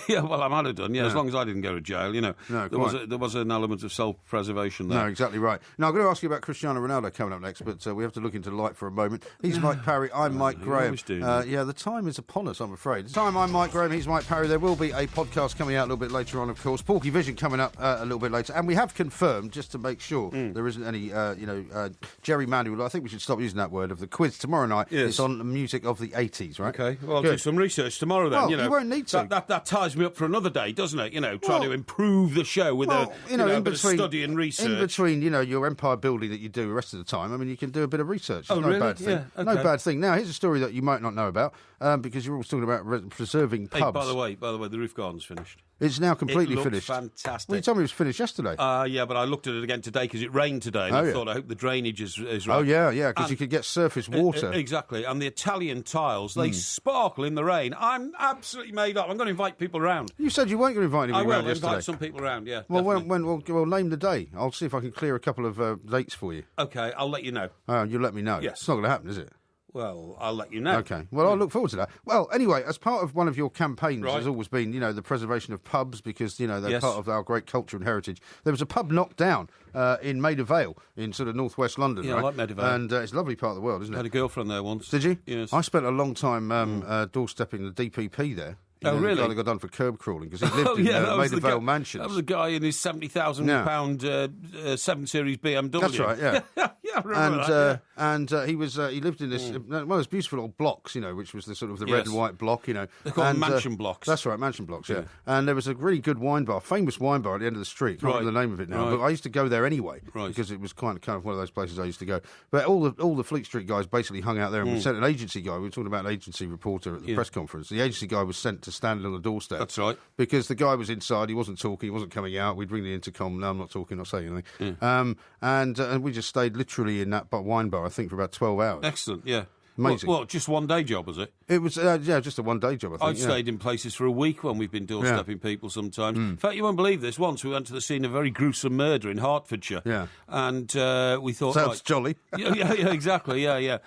Yeah, well, I might have done, as long as I didn't go to jail, No, there was an element of self-preservation there. No, exactly right. Now, I'm going to ask you about Cristiano Ronaldo coming up next, but we have to look into the light for a moment. He's Mike Parry, I'm Mike Graham. The time is upon us, I'm afraid. I'm Mike Graham, he's Mike Parry. There will be a podcast coming out a little bit later on, of course. Porkyvision coming up a little bit later. And we have confirmed, just to make sure there isn't any, gerrymandering. I think we should stop using that word, of the quiz tomorrow night. Yes. It's on the music of the 80s, right? Okay, well, I'll do some research tomorrow then. Well, you won't need to. That ties me up for another day, doesn't it? Trying to improve the show with a bit of study and research. In between, your empire building that you do the rest of the time, I mean, you can do a bit of research. It's really? Bad thing. Yeah, okay. No bad thing. Now, here's a story that you might not know about, because you're always talking about preserving pubs. Hey, by the way, the roof garden's finished. It's now completely finished. Fantastic. Well, you told me it was finished yesterday. Yeah, but I looked at it again today because it rained today, and I thought, I hope the drainage is right. Oh, yeah, because you could get surface water. Exactly, and the Italian tiles, they sparkle in the rain. I'm absolutely made up. I'm going to invite people around. You said you weren't going to invite anybody around yesterday. I will invite some people around, yeah. Well, we'll name the day. I'll see if I can clear a couple of dates for you. Okay, I'll let you know. You'll let me know. Yes. It's not going to happen, is it? Well, I'll let you know. Okay. Well, I'll look forward to that. Well, anyway, as part of one of your campaigns, Right. has always been, the preservation of pubs because, they're Yes. part of our great culture and heritage. There was a pub knocked down in Maida Vale in sort of northwest London. Yeah, I right? like Maida Vale. And it's a lovely part of the world, isn't I had it? a girlfriend there once. Did you? Yes. I spent a long time doorstepping the DPP there. Oh, The really? guy that got done for curb crawling because he lived in that was Maida the Vale guy- Mansions. That was a guy in his £70,000 7 Series BMW. That's right, yeah. yeah, I remember that. He lived in this one of those beautiful little blocks, which was the sort of the red Yes. and white block, They're called mansion blocks. That's right, mansion blocks, yeah. And there was a really good wine bar, famous wine bar at the end of the street. Can't remember the name of it now, Right. but I used to go there anyway because it was kind of one of those places I used to go. But all the Fleet Street guys basically hung out there and we sent an agency guy. We were talking about an agency reporter at the press conference. The agency guy was sent to stand on the doorstep. That's right. Because the guy was inside, he wasn't talking, he wasn't coming out. We'd ring the intercom. No, I'm not talking, not saying anything. And we just stayed literally in that wine bar, I think, for about 12 hours. Excellent, yeah. Amazing. Well, just one day job, was it? It was, just a one-day job, I think. I've stayed in places for a week when we've been doorstepping people sometimes. In fact, you won't believe this. Once we went to the scene of a very gruesome murder in Hertfordshire. Yeah. And we thought... Sounds jolly. yeah, exactly, yeah.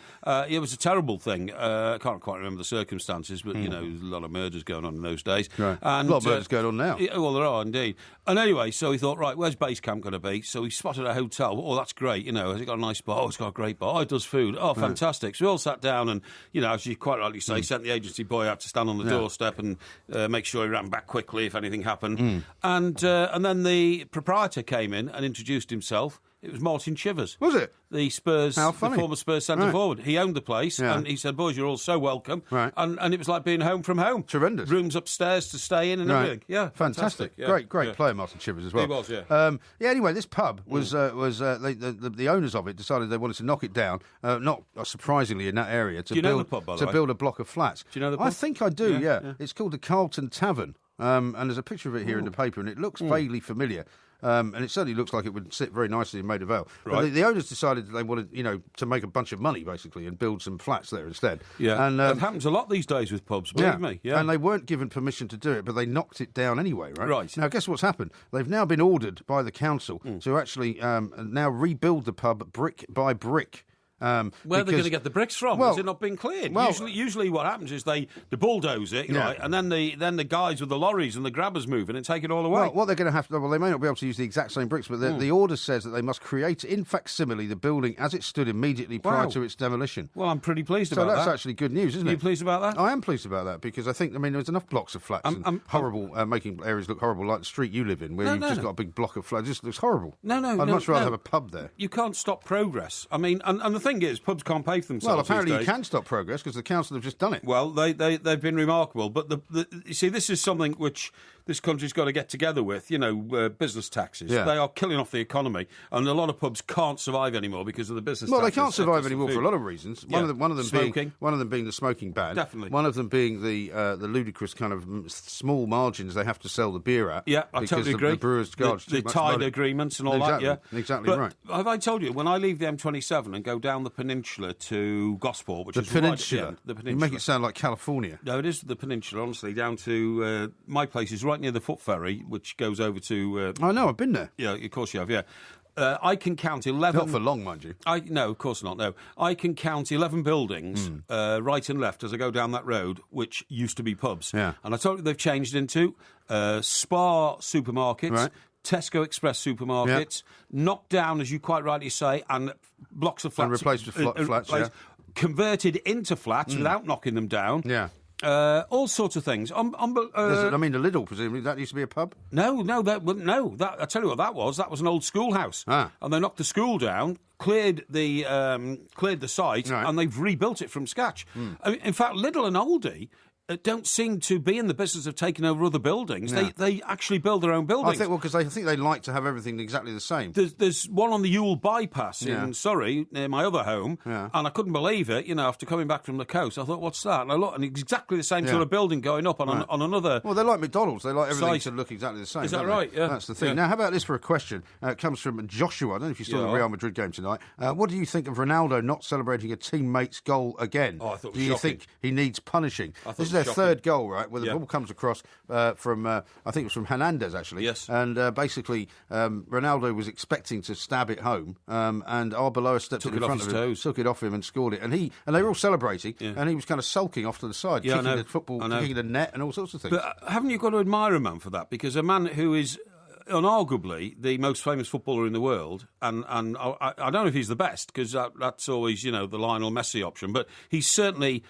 It was a terrible thing. I can't quite remember the circumstances, but, there's a lot of murders going on in those days. Right. And, a lot of murders going on now. Yeah, well, there are, indeed. And anyway, so we thought, right, where's base camp going to be? So we spotted a hotel. Oh, that's great, has it got a nice bar? Oh, it's got a great bar. Oh, it does food. Oh, fantastic. So we all sat down and, as you quite rightly say, sent the agency boy out to stand on the doorstep and make sure he ran back quickly if anything happened. And then the proprietor came in and introduced himself. It was Martin Chivers. Was it? The Spurs, How the funny. former Spurs centre forward. He owned the place Yeah. and he said, boys, you're all so welcome. Right. And it was like being home from home. Tremendous. Rooms upstairs to stay in and everything. Yeah, fantastic. Yeah. Great player, Martin Chivers, as well. He was, yeah. Anyway, this pub was the owners of it decided they wanted to knock it down, not surprisingly in that area, to Do you know build the pub, by the way? build a block of flats. Do you know the I pub? think I do, Yeah. It's called the Carlton Tavern. And there's a picture of it here in the paper, and it looks vaguely familiar. And it certainly looks like it would sit very nicely in Maida Vale. Right. But the owners decided that they wanted, to make a bunch of money, basically, and build some flats there instead. Yeah, And, that happens a lot these days with pubs, believe me. Yeah. And they weren't given permission to do it, but they knocked it down anyway, right? Right. Now, guess what's happened? They've now been ordered by the council to actually now rebuild the pub brick by brick. Where are they going to get the bricks from? Well- Has it not been cleared? well- usually what happens is they bulldoze it, Yeah. right, and then the guys with the lorries and the grabbers move in and take it all away. Well, what they're going to have to... Well, they may not be able to use the exact same bricks, but the order says that they must create in facsimile the building as it stood immediately prior Wow. to its demolition. Well, I'm pretty pleased So about that's that. actually good news, isn't Are it? you pleased about that? I am pleased about that because I think, there's enough blocks of flats and horrible, making areas look horrible, like the street you live in, where you've just got a big block of flats. It just looks horrible. No, I'd much rather have a pub there. You can't stop progress. I mean, and the thing is, pubs can't pay for themselves. Well, apparently these you days. can stop progress because the council have just done it. Well, they've been remarkable, but you see, this is something which this country's got to get together with. Business taxes. Yeah. They are killing off the economy, and a lot of pubs can't survive anymore because of the business. Well, they taxes. can't survive That's anymore the for a food. lot of reasons. Yeah. One of them Smoking. being the smoking ban. Definitely. One of them being the ludicrous kind of small margins they have to sell the beer at. Yeah, I because totally agree. The brewers charge the too much tide money. agreements and all Exactly, that. Yeah, exactly but right. Have I told you when I leave the M27 and go down the peninsula to Gosport, which The is peninsula. right at the end, the You peninsula. make it sound like California. No, it is the peninsula, honestly, down to my place is right near the foot ferry, which goes over to... I know, I've been there. yeah, of course you have, yeah. I can count 11... Not for long, mind you. No, of course not, no. I can count 11 buildings, right and left, as I go down that road, which used to be pubs. Yeah. And I told you they've changed into Spar supermarkets, Right. Tesco Express supermarkets, knocked down, as you quite rightly say, and blocks of flats... And replaced with flats, yeah. Converted into flats without knocking them down. Yeah. All sorts of things. The Lidl, presumably, that used to be a pub? No. That I tell you what that was. That was an old schoolhouse, Ah. and they knocked the school down, cleared the site, Right. and they've rebuilt it from scratch. I mean, in fact, Lidl and Aldi don't seem to be in the business of taking over other buildings. No. They actually build their own buildings. Because I think they like to have everything exactly the same. There's one on the Ewell bypass Yeah. in Surrey, near my other home, Yeah. and I couldn't believe it. After coming back from the coast, I thought, "What's that?" And I looked, and exactly the same Yeah. sort of building going up on on another. Well, they're like McDonald's. They like everything Site. to look exactly the same. Is that don't they? right? Yeah. That's the thing. Yeah. Now, how about this for a question? It comes from Joshua. I don't know if you saw the Yeah. Real Madrid game tonight. What do you think of Ronaldo not celebrating a teammate's goal again? Oh, I thought it was do you shocking. think he needs punishing? I thought This is it their shocking. third goal, right, where the ball comes across from, I think it was from Hernandez, actually. Yes. And basically, Ronaldo was expecting to stab it home, and Arbeloa stepped in front of him, took it off him and scored it. And they were all celebrating, and he was kind of sulking off to the side, kicking the football, kicking the net and all sorts of things. But haven't you got to admire a man for that? Because a man who is unarguably the most famous footballer in the world, and I don't know if he's the best, because that's always, the Lionel Messi option, but he's certainly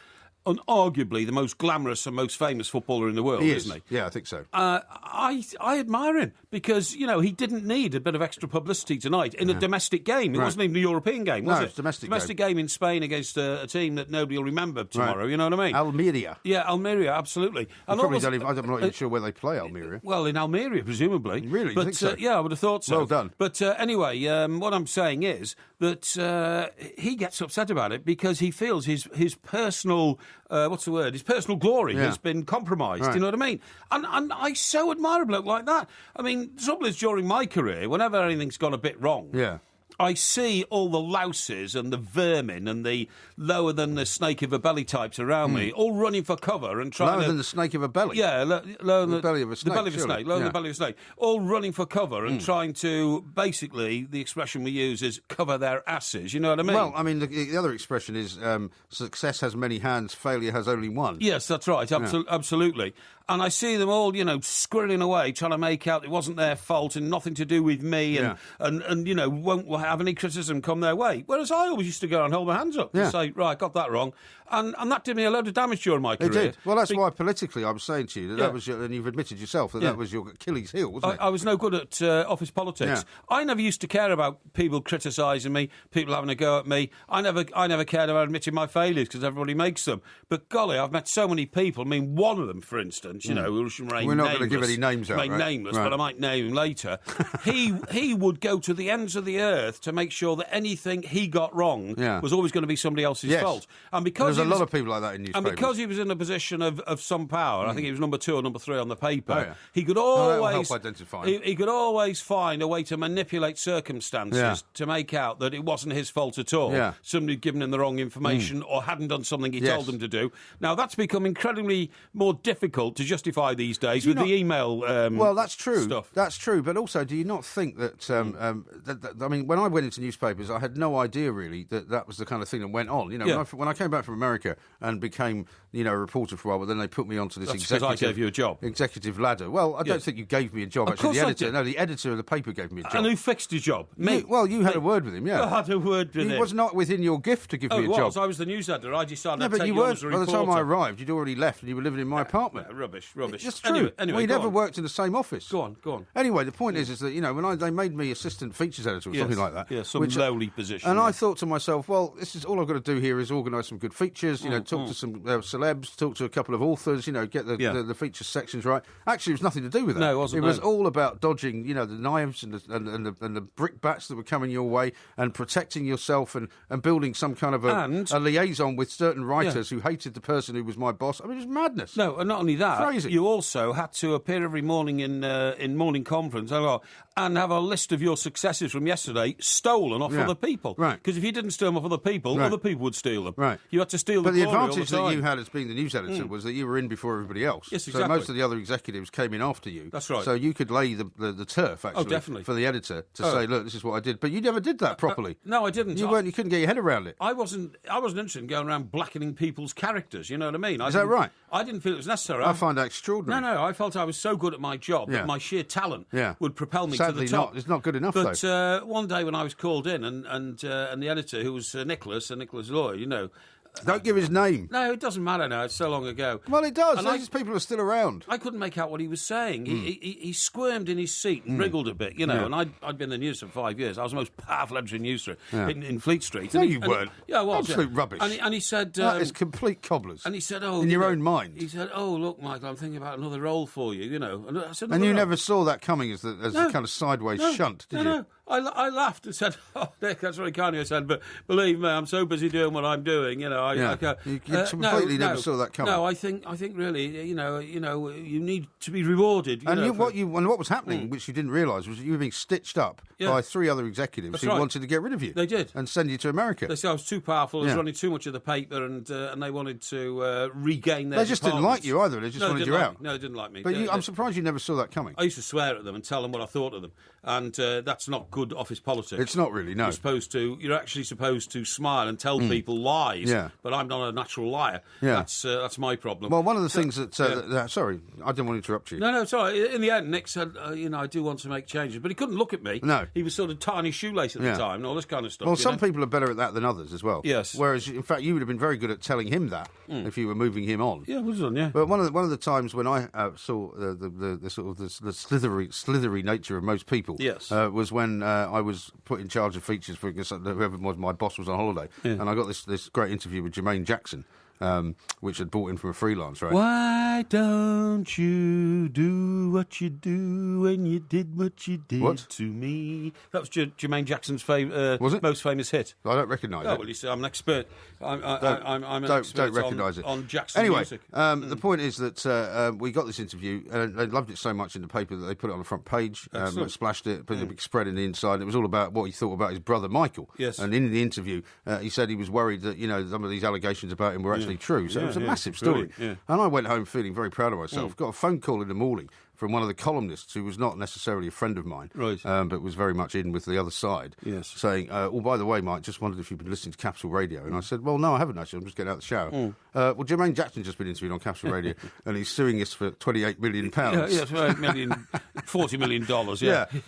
unarguably the most glamorous and most famous footballer in the world, isn't he? Yeah, I think so. I admire him because, he didn't need a bit of extra publicity tonight in a domestic game. It wasn't even a European game, was it? No, it's a domestic game in Spain against a team that nobody will remember tomorrow, you know what I mean? Almeria. Yeah, Almeria, absolutely. I'm not even sure where they play Almeria. Well, in Almeria, presumably. Really? But, you think so? yeah, I would have thought so. Well done. But anyway, what I'm saying is that he gets upset about it because he feels his personal, his personal glory has been compromised, Right. you know what I mean? And I so admire a bloke like that. I mean, the trouble is, during my career, whenever anything's gone a bit wrong, I see all the louses and the vermin and the lower than the snake of a belly types around me, all running for cover and trying Lower than the snake of a belly? Yeah, lower than the belly of a snake. The belly of a snake, lower than the belly of a snake. All running for cover and trying to, basically, the expression we use is cover their asses, you know what I mean? Well, I mean, the other expression is success has many hands, failure has only one. Yes, that's right, absolutely. And I see them all, squirreling away, trying to make out it wasn't their fault and nothing to do with me and won't have any criticism come their way. Whereas I always used to go and hold my hands up and say, right, got that wrong. And that did me a load of damage during my career. It did. Well, that's why politically I was saying to you that was and you've admitted yourself that was your Achilles heel, wasn't it? I was no good at office politics. Yeah. I never used to care about people criticising me, people having a go at me. I never cared about admitting my failures because everybody makes them. But golly, I've met so many people. I mean, one of them, for instance, who should remain We're not nameless, going to give any names out, right? Nameless, Right. but I might name him later. He would go to the ends of the earth to make sure that anything he got wrong was always going to be somebody else's fault. And because there's a lot of people like that in newspapers. And because he was in a position of some power, I think he was number 2 or number 3 on the paper, Oh, he could that will always help identify him. he could always find a way to manipulate circumstances to make out that it wasn't his fault at all. Yeah. Somebody had given him the wrong information or hadn't done something he told them to do. Now, that's become incredibly more difficult to justify these days with the email well, that's true. stuff. That's true. But also, do you not think that, I mean, when I went into newspapers, I had no idea, really, that was the kind of thing that went on. When I came back from America and became, a reporter for a while, but then they put me onto this That's because I gave you a job. Executive ladder. Well, I don't think you gave me a job, Of actually. The course I editor. did. No, the editor of the paper gave me a job. And who fixed his job? Me. You had a word with him, yeah. I had a word with him. It was not within your gift to give me a job. I was the news editor. I decided No, I'd but take you you on weren't. as a By the reporter. time I arrived, you'd already left and you were living in my apartment. Rubbish. It's true. Anyway, we go never on. worked in the same office. Go on. Anyway, the point is that, when they made me assistant features editor or something like that. Yeah, some lowly position. And I thought to myself, well, this is all I've got to do here is organise some good features, talk to some celebs, talk to a couple of authors, get the feature sections right. Actually, it was nothing to do with that. No, it wasn't. It was all about dodging, the knives and the brickbats that were coming your way and protecting yourself and building some kind of a liaison with certain writers who hated the person who was my boss. I mean, it was madness. No, and not only that, Crazy. you also had to appear every morning in morning conference and have a list of your successes from yesterday stolen off other people. Right. Because if you didn't steal them off other people, other people would steal them. Right. You had to steal But them. the glory all advantage the that time. you had as being the news editor was that you were in before everybody else. Yes, So exactly. most of the other executives came in after you. That's right. So you could lay the turf, actually, definitely. for the editor to say, look, this is what I did. But you never did that properly. No, I didn't. You couldn't get your head around it. I wasn't interested in going around blackening people's characters. You know what I mean? Is that right? I didn't feel it was necessary. I find that extraordinary. No, I felt I was so good at my job that my sheer talent would propel me Sadly to the top. It's not good enough, but, though. one day when I was called in and the editor, who was Nicholas Lloyd, Don't give his name. No, it doesn't matter now. It's so long ago. Well, it does. And These people are still around. I couldn't make out what he was saying. He squirmed in his seat and wriggled a bit, And I'd been in the news for 5 years. I was the most powerful editor in Newsroom in Fleet Street. No, you weren't. Yeah, I was. Absolute rubbish. And he said... that is complete cobblers. And he said, in your own mind. He said, look, Michael, I'm thinking about another role for you, And I said, And you never saw that coming as the kind of sideways shunt, did you? No. I laughed and said, "Oh, Nick, that's very kind of you." I said, "But believe me, I'm so busy doing what I'm doing. You know, You completely never saw that coming. No, I think really, you need to be rewarded. What was happening, which you didn't realise, was that you were being stitched up by 3 other executives who wanted to get rid of you. They did, and send you to America. They said I was too powerful. I was running too much of the paper, and they wanted to regain their. They just didn't like you either. They just wanted you out. No, they didn't like me. But I'm surprised you never saw that coming. I used to swear at them and tell them what I thought of them, and that's not good office politics. It's not really. No, you're actually supposed to smile and tell people lies. Yeah. But I'm not a natural liar. Yeah. That's my problem. Well, one of the things that sorry, I didn't want to interrupt you. No, sorry. In the end, Nick said, I do want to make changes, but he couldn't look at me. No, he was sort of tying his shoelace at the time and all this kind of stuff. Well, some people are better at that than others as well. Yes. Whereas, in fact, you would have been very good at telling him that if you were moving him on. Yeah, well done. Yeah. But one of the times when I saw the sort of the slithery nature of most people, was when I was put in charge of features for whoever was my boss was on holiday, and I got this great interview with Jermaine Jackson. Which had bought in from a freelance, right? Why don't you do what you do when you did what you did to me? That was Jermaine Jackson's most famous hit. I don't recognise it. Well, you see, I'm an expert. I'm an expert don't recognise it on Jackson music. The point is that we got this interview, and they loved it so much in the paper that they put it on the front page, splashed it, put a big spread in the inside. And it was all about what he thought about his brother Michael. Yes. And in the interview, he said he was worried that some of these allegations about him were actually true. So it was a massive story. Yeah. And I went home feeling very proud of myself. Got a phone call in the morning from one of the columnists who was not necessarily a friend of mine, but was very much in with the other side, saying, oh, by the way, Mike, just wondered if you've been listening to Capital Radio. And I said, well, no, I haven't actually. I'm just getting out of the shower. Well, Jermaine Jackson's just been interviewed on Capital Radio, and he's suing us for £28 million. $40 million,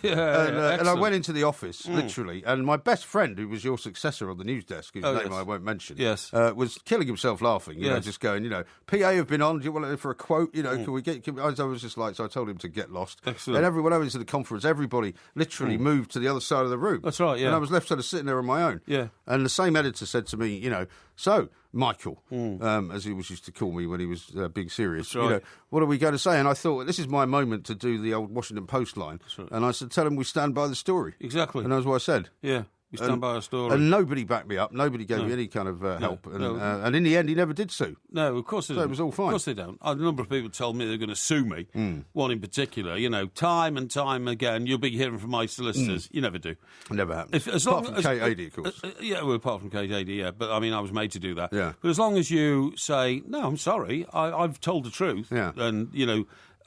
and I went into the office, literally, and my best friend, who was your successor on the news desk, whose name I won't mention, was killing himself laughing, just going, PA have been on, do you want to for a quote, can we get, I was just like, so I told him to get lost. Excellent. And everyone over to the conference, everybody literally moved to the other side of the room. That's right, And I was left sort of sitting there on my own. Yeah. And the same editor said to me, so, Michael, as he was used to call me when he was being serious, right. What are we going to say? And I thought, this is my moment to do the old Washington Post line. Right. And I said, tell him we stand by the story. Exactly. And that's what I said. Yeah. We stand by our story. And nobody backed me up. Nobody gave me any kind of help. And in the end, he never did sue. No, of course they don't. So it was all fine. Of course they don't. A number of people told me they're going to sue me. One in particular. Time and time again, you'll be hearing from my solicitors. You never do. It never happened. Apart from Kate Adie, of course. Apart from Kate Adie, yeah. But, I mean, I was made to do that. Yeah. But as long as you say, no, I'm sorry, I've told the truth. Yeah. And,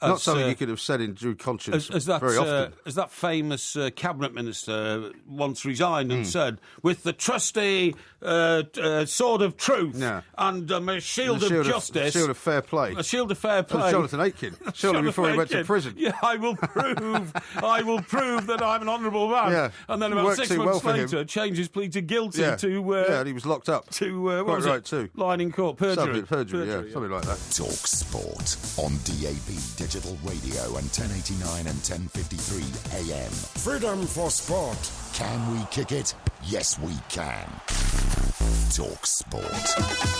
not something you could have said in due conscience very often. As that famous cabinet minister once resigned and said, with the trusty sword of truth and a shield of justice. A shield of fair play. A shield of fair play. That was Jonathan Aitken. Surely before he went to prison. Yeah, I will prove that I'm an honourable man. Yeah. And then about 6 months later, changed his plea to guilty to... and he was locked up. To, lying in court, perjury. Perjury, something like that. Talk Sport on DAB, digital radio and 1089 and 1053 AM. Freedom for sport. Can we kick it? Yes, we can. Talk Sport.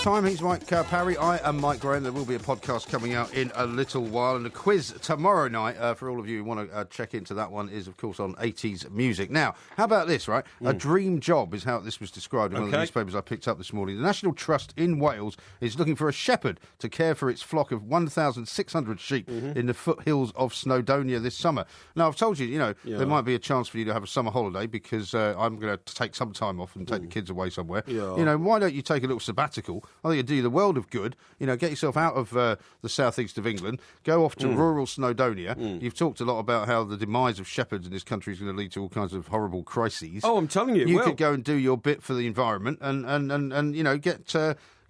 Time, he's Mike Parry. I am Mike Graham. There will be a podcast coming out in a little while, and a quiz tomorrow night for all of you who want to check into that one is, of course, on 80s music. Now, how about this, right? A dream job is how this was described in one of the newspapers I picked up this morning. The National Trust in Wales is looking for a shepherd to care for its flock of 1,600 sheep in the foothills of Snowdonia this summer. Now, I've told you, there might be a chance for you to have a summer holiday because I'm going to take some time off and take the kids away somewhere. Yeah. Why don't you take a little sabbatical? I think it'd do you the world of good. Get yourself out of the southeast of England, go off to rural Snowdonia. You've talked a lot about how the demise of shepherds in this country is going to lead to all kinds of horrible crises. Oh, I'm telling you. You could go and do your bit for the environment and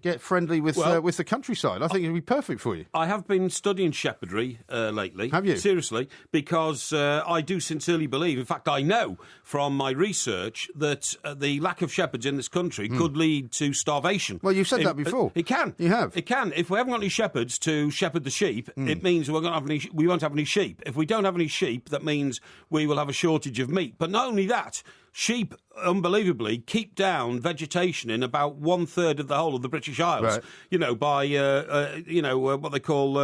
get friendly with the countryside. I think it'd be perfect for you. I have been studying shepherdry lately. Have you? Seriously, because I do sincerely believe, in fact, I know from my research that the lack of shepherds in this country could lead to starvation. Well, you've said that before. It can. You have. It can. If we haven't got any shepherds to shepherd the sheep, it means we won't have any sheep. If we don't have any sheep, that means we will have a shortage of meat. But not only that, sheep, unbelievably, keep down vegetation in about 1/3 of the whole of the British Isles. Right. By what they call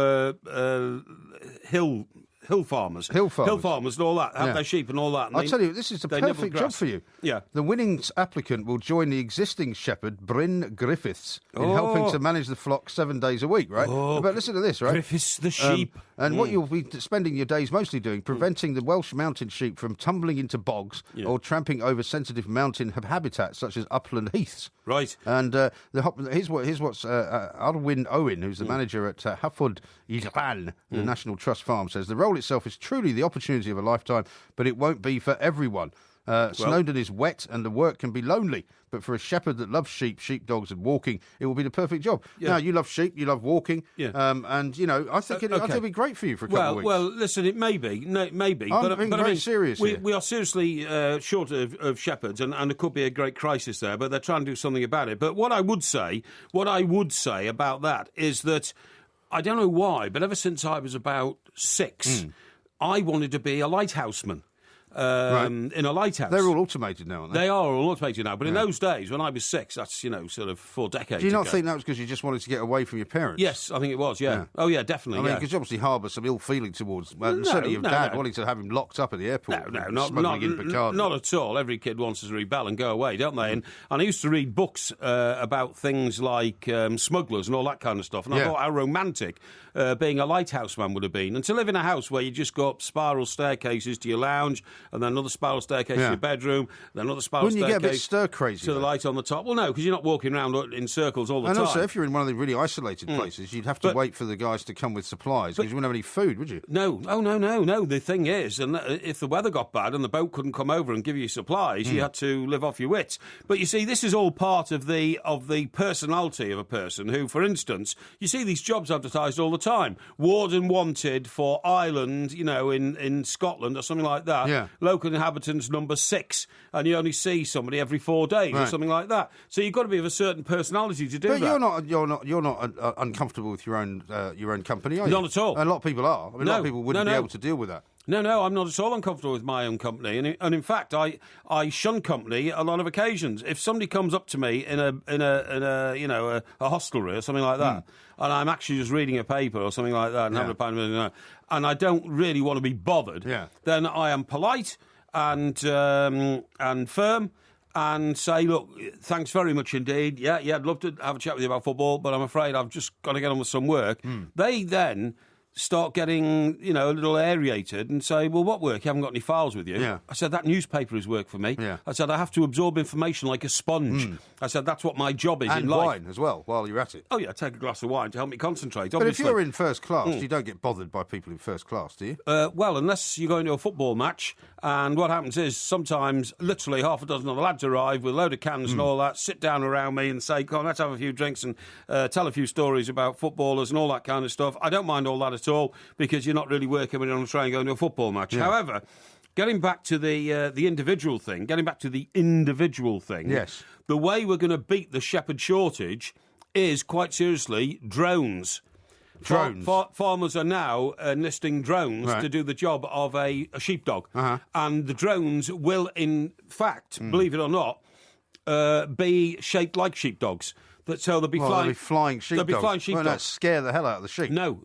hill hill farmers and all that have their sheep and all that. And I'll tell you, this is the perfect job for you. Yeah. The winning applicant will join the existing shepherd, Bryn Griffiths, in helping to manage the flock 7 days a week, right? But listen to this, right? Griffiths the sheep. And what you'll be spending your days mostly doing, preventing the Welsh mountain sheep from tumbling into bogs or tramping over sensitive mountain habitats such as upland heaths. Right. And here's what's Arwyn Owen, who's the manager at Hafod Iran, the National Trust Farm, says the role itself is truly the opportunity of a lifetime, but it won't be for everyone. Snowdon is wet and the work can be lonely, but for a shepherd that loves sheep, sheepdogs and walking, it will be the perfect job. Yeah. Now, you love sheep, you love walking, and, you know, I think it'll be great for you for a couple of weeks. Well, listen, it may be. No, it may be. I'm being very serious here. We are seriously short of shepherds, and there could be a great crisis there, but they're trying to do something about it. But what I would say about that is that, I don't know why, but ever since I was about 6, I wanted to be a lighthouseman. In a lighthouse. They're all automated now, aren't they? They are all automated now, but in those days, when I was 6, that's, sort of 4 decades ago. Do you not think that was because you just wanted to get away from your parents? Yes, I think it was, yeah. Oh, yeah, definitely, I mean, because you obviously harbour some ill feeling towards, certainly your dad wanting to have him locked up at the airport. Not at all. Every kid wants to rebel and go away, don't they? And I used to read books about things like smugglers and all that kind of stuff, and I thought how romantic being a lighthouse man would have been. And to live in a house where you just go up spiral staircases to your lounge, and then another spiral staircase to your bedroom, then another spiral staircase. Wouldn't you get a bit stir-crazy? To the light on the top. Well, no, because you're not walking around in circles all the time. And also, if you're in one of the really isolated places, you'd have to wait for the guys to come with supplies, because you wouldn't have any food, would you? No. Oh, no. The thing is, and if the weather got bad and the boat couldn't come over and give you supplies, you had to live off your wits. But you see, this is all part of the personality of a person who, for instance, you see these jobs advertised all the time. Warden wanted for Ireland, in Scotland or something like that. Yeah. Local inhabitants number 6, and you only see somebody every 4 days or something like that. So you've got to be of a certain personality to do that. But you're not uncomfortable with your own company, are you? Not at all. And a lot of people are. I mean, a lot of people wouldn't be able to deal with that. No, I'm not at all uncomfortable with my own company, and in fact, I shun company a lot of occasions. If somebody comes up to me in a hostelry or something like that, and I'm actually just reading a paper or something like that, and having a pint of it, and I don't really want to be bothered, then I am polite and firm. And say, look, thanks very much indeed. Yeah, I'd love to have a chat with you about football, but I'm afraid I've just got to get on with some work. They then start getting, a little aerated and say, well, what work? You haven't got any files with you. Yeah. I said, that newspaper is work for me. Yeah. I said, I have to absorb information like a sponge. I said, that's what my job is in life. And wine as well, while you're at it. Oh, yeah, take a glass of wine to help me concentrate, But obviously. if you're in first class, you don't get bothered by people in first class, do you? Well, unless you go into a football match, and what happens is sometimes literally half a dozen of the lads arrive with a load of cans and all that, sit down around me and say, come on, let's have a few drinks and tell a few stories about footballers and all that kind of stuff. I don't mind all that at all, because you're not really working when you're on a train going to a football match. Yeah. However, getting back to the individual thing, yes, the way we're going to beat the shepherd shortage is, quite seriously, drones. Farmers are now enlisting drones to do the job of a sheepdog. And the drones will, in fact, believe it or not, be shaped like sheepdogs. So they'll be flying sheepdogs. They'll be flying sheepdogs. Won't that scare the hell out of the sheep? No.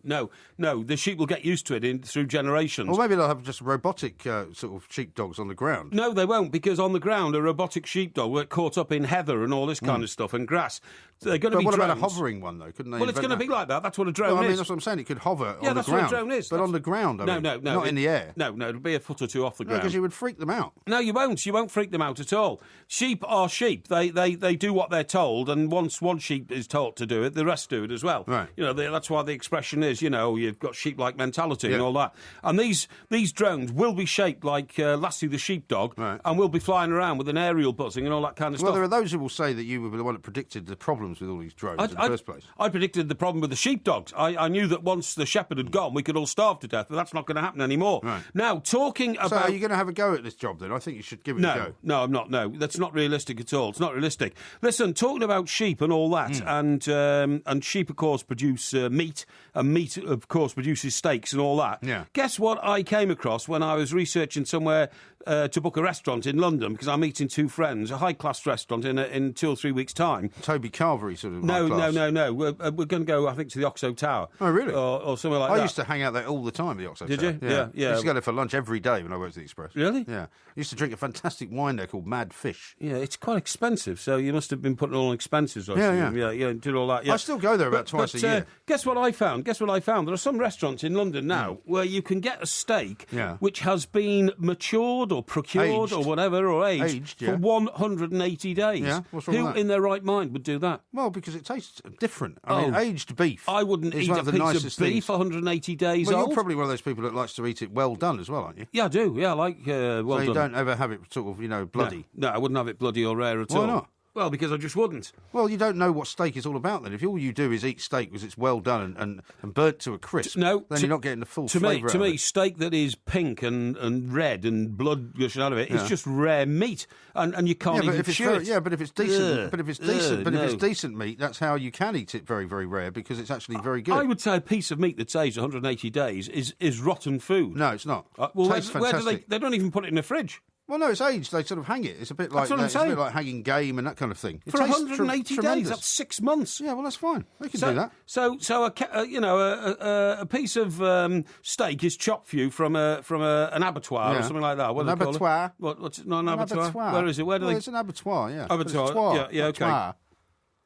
The sheep will get used to it through generations. Or maybe they'll have just robotic sort of sheepdogs on the ground. No, they won't, because on the ground, a robotic sheepdog will get caught up in heather and all this kind of stuff and grass. They're going to be what drones. about a hovering one, though? Couldn't they? Well, it's going to be like that. That's what a drone is. I mean, that's what I'm saying. It could hover on the ground. Yeah, that's what a drone is. But on the ground, No, not in the air. No, it'll be a foot or two off the ground. because you would freak them out. No, you won't. You won't freak them out at all. Sheep are sheep. They do what they're told, and once one sheep is told to do it, the rest do it as well. Right. That's why the expression is, you've got sheep-like mentality and all that. And these drones will be shaped like Lassie the sheepdog, and will be flying around with an aerial buzzing and all that kind of stuff. Well, there are those who will say that you were the one that predicted the problems with all these drones in the first place. I predicted the problem with the sheepdogs. I knew that once the shepherd had gone, we could all starve to death, but that's not going to happen anymore. Right. Now, talking about... So are you going to have a go at this job, then? I think you should give it a go. No, I'm not. No, that's not realistic at all. It's not realistic. Listen, talking about sheep and all all that, and sheep, of course, produce meat, and meat, of course, produces steaks and all that. Yeah. Guess what I came across when I was researching somewhere to book a restaurant in London, because I'm meeting two friends, a high-class restaurant in 2 or 3 weeks' time. Toby Carvery sort of No. We're going to go, I think, to the Oxo Tower. Oh, really? Or something like that. I used to hang out there all the time, the Oxo Tower. Did you? Yeah. I used to go there for lunch every day when I worked at the Express. Really? Yeah. I used to drink a fantastic wine there called Mad Fish. Yeah, it's quite expensive, so you must have been putting all on expenses. Yeah. Did all that. Yeah. I still go there about twice a year. Guess what I found? There are some restaurants in London now where you can get a steak which has been matured or procured or whatever, or aged for 180 days. Yeah, what's wrong with Who that? in their right mind would do that? Well, because it tastes different. I mean, aged beef. I wouldn't is eat one a of the piece nicest of beef things. 180 days Well, old. you're probably one of those people that likes to eat it well done as well, aren't you? Yeah, I do. Yeah, I like well so you done. don't ever have it sort of, bloody? No, I wouldn't have it bloody or rare at all. Why not? Well, because I just wouldn't. Well, you don't know what steak is all about then. If all you do is eat steak because it's well done and burnt to a crisp, then you're not getting the full flavour out of it. To me, steak that is pink and red and blood gushing out of it, it's just rare meat, and you can't even chew it. Yeah, but if it's decent, if it's decent meat, that's how you can eat it very, very rare because it's actually very good. I would say a piece of meat that's aged 180 days is rotten food. No, it's not. Tastes fantastic. They don't even put it in the fridge. Well, no, it's aged. They sort of hang it. It's a bit like it's a bit like hanging game and that kind of thing. For 180 days, that's 6 months. Yeah, well, that's fine. They can do that. So a piece of steak is chopped for you from an abattoir or something like that. An abattoir. What's it? Not an abattoir. Where is it? Where do they? It's an abattoir. Yeah. Abattoir. Yeah. Okay.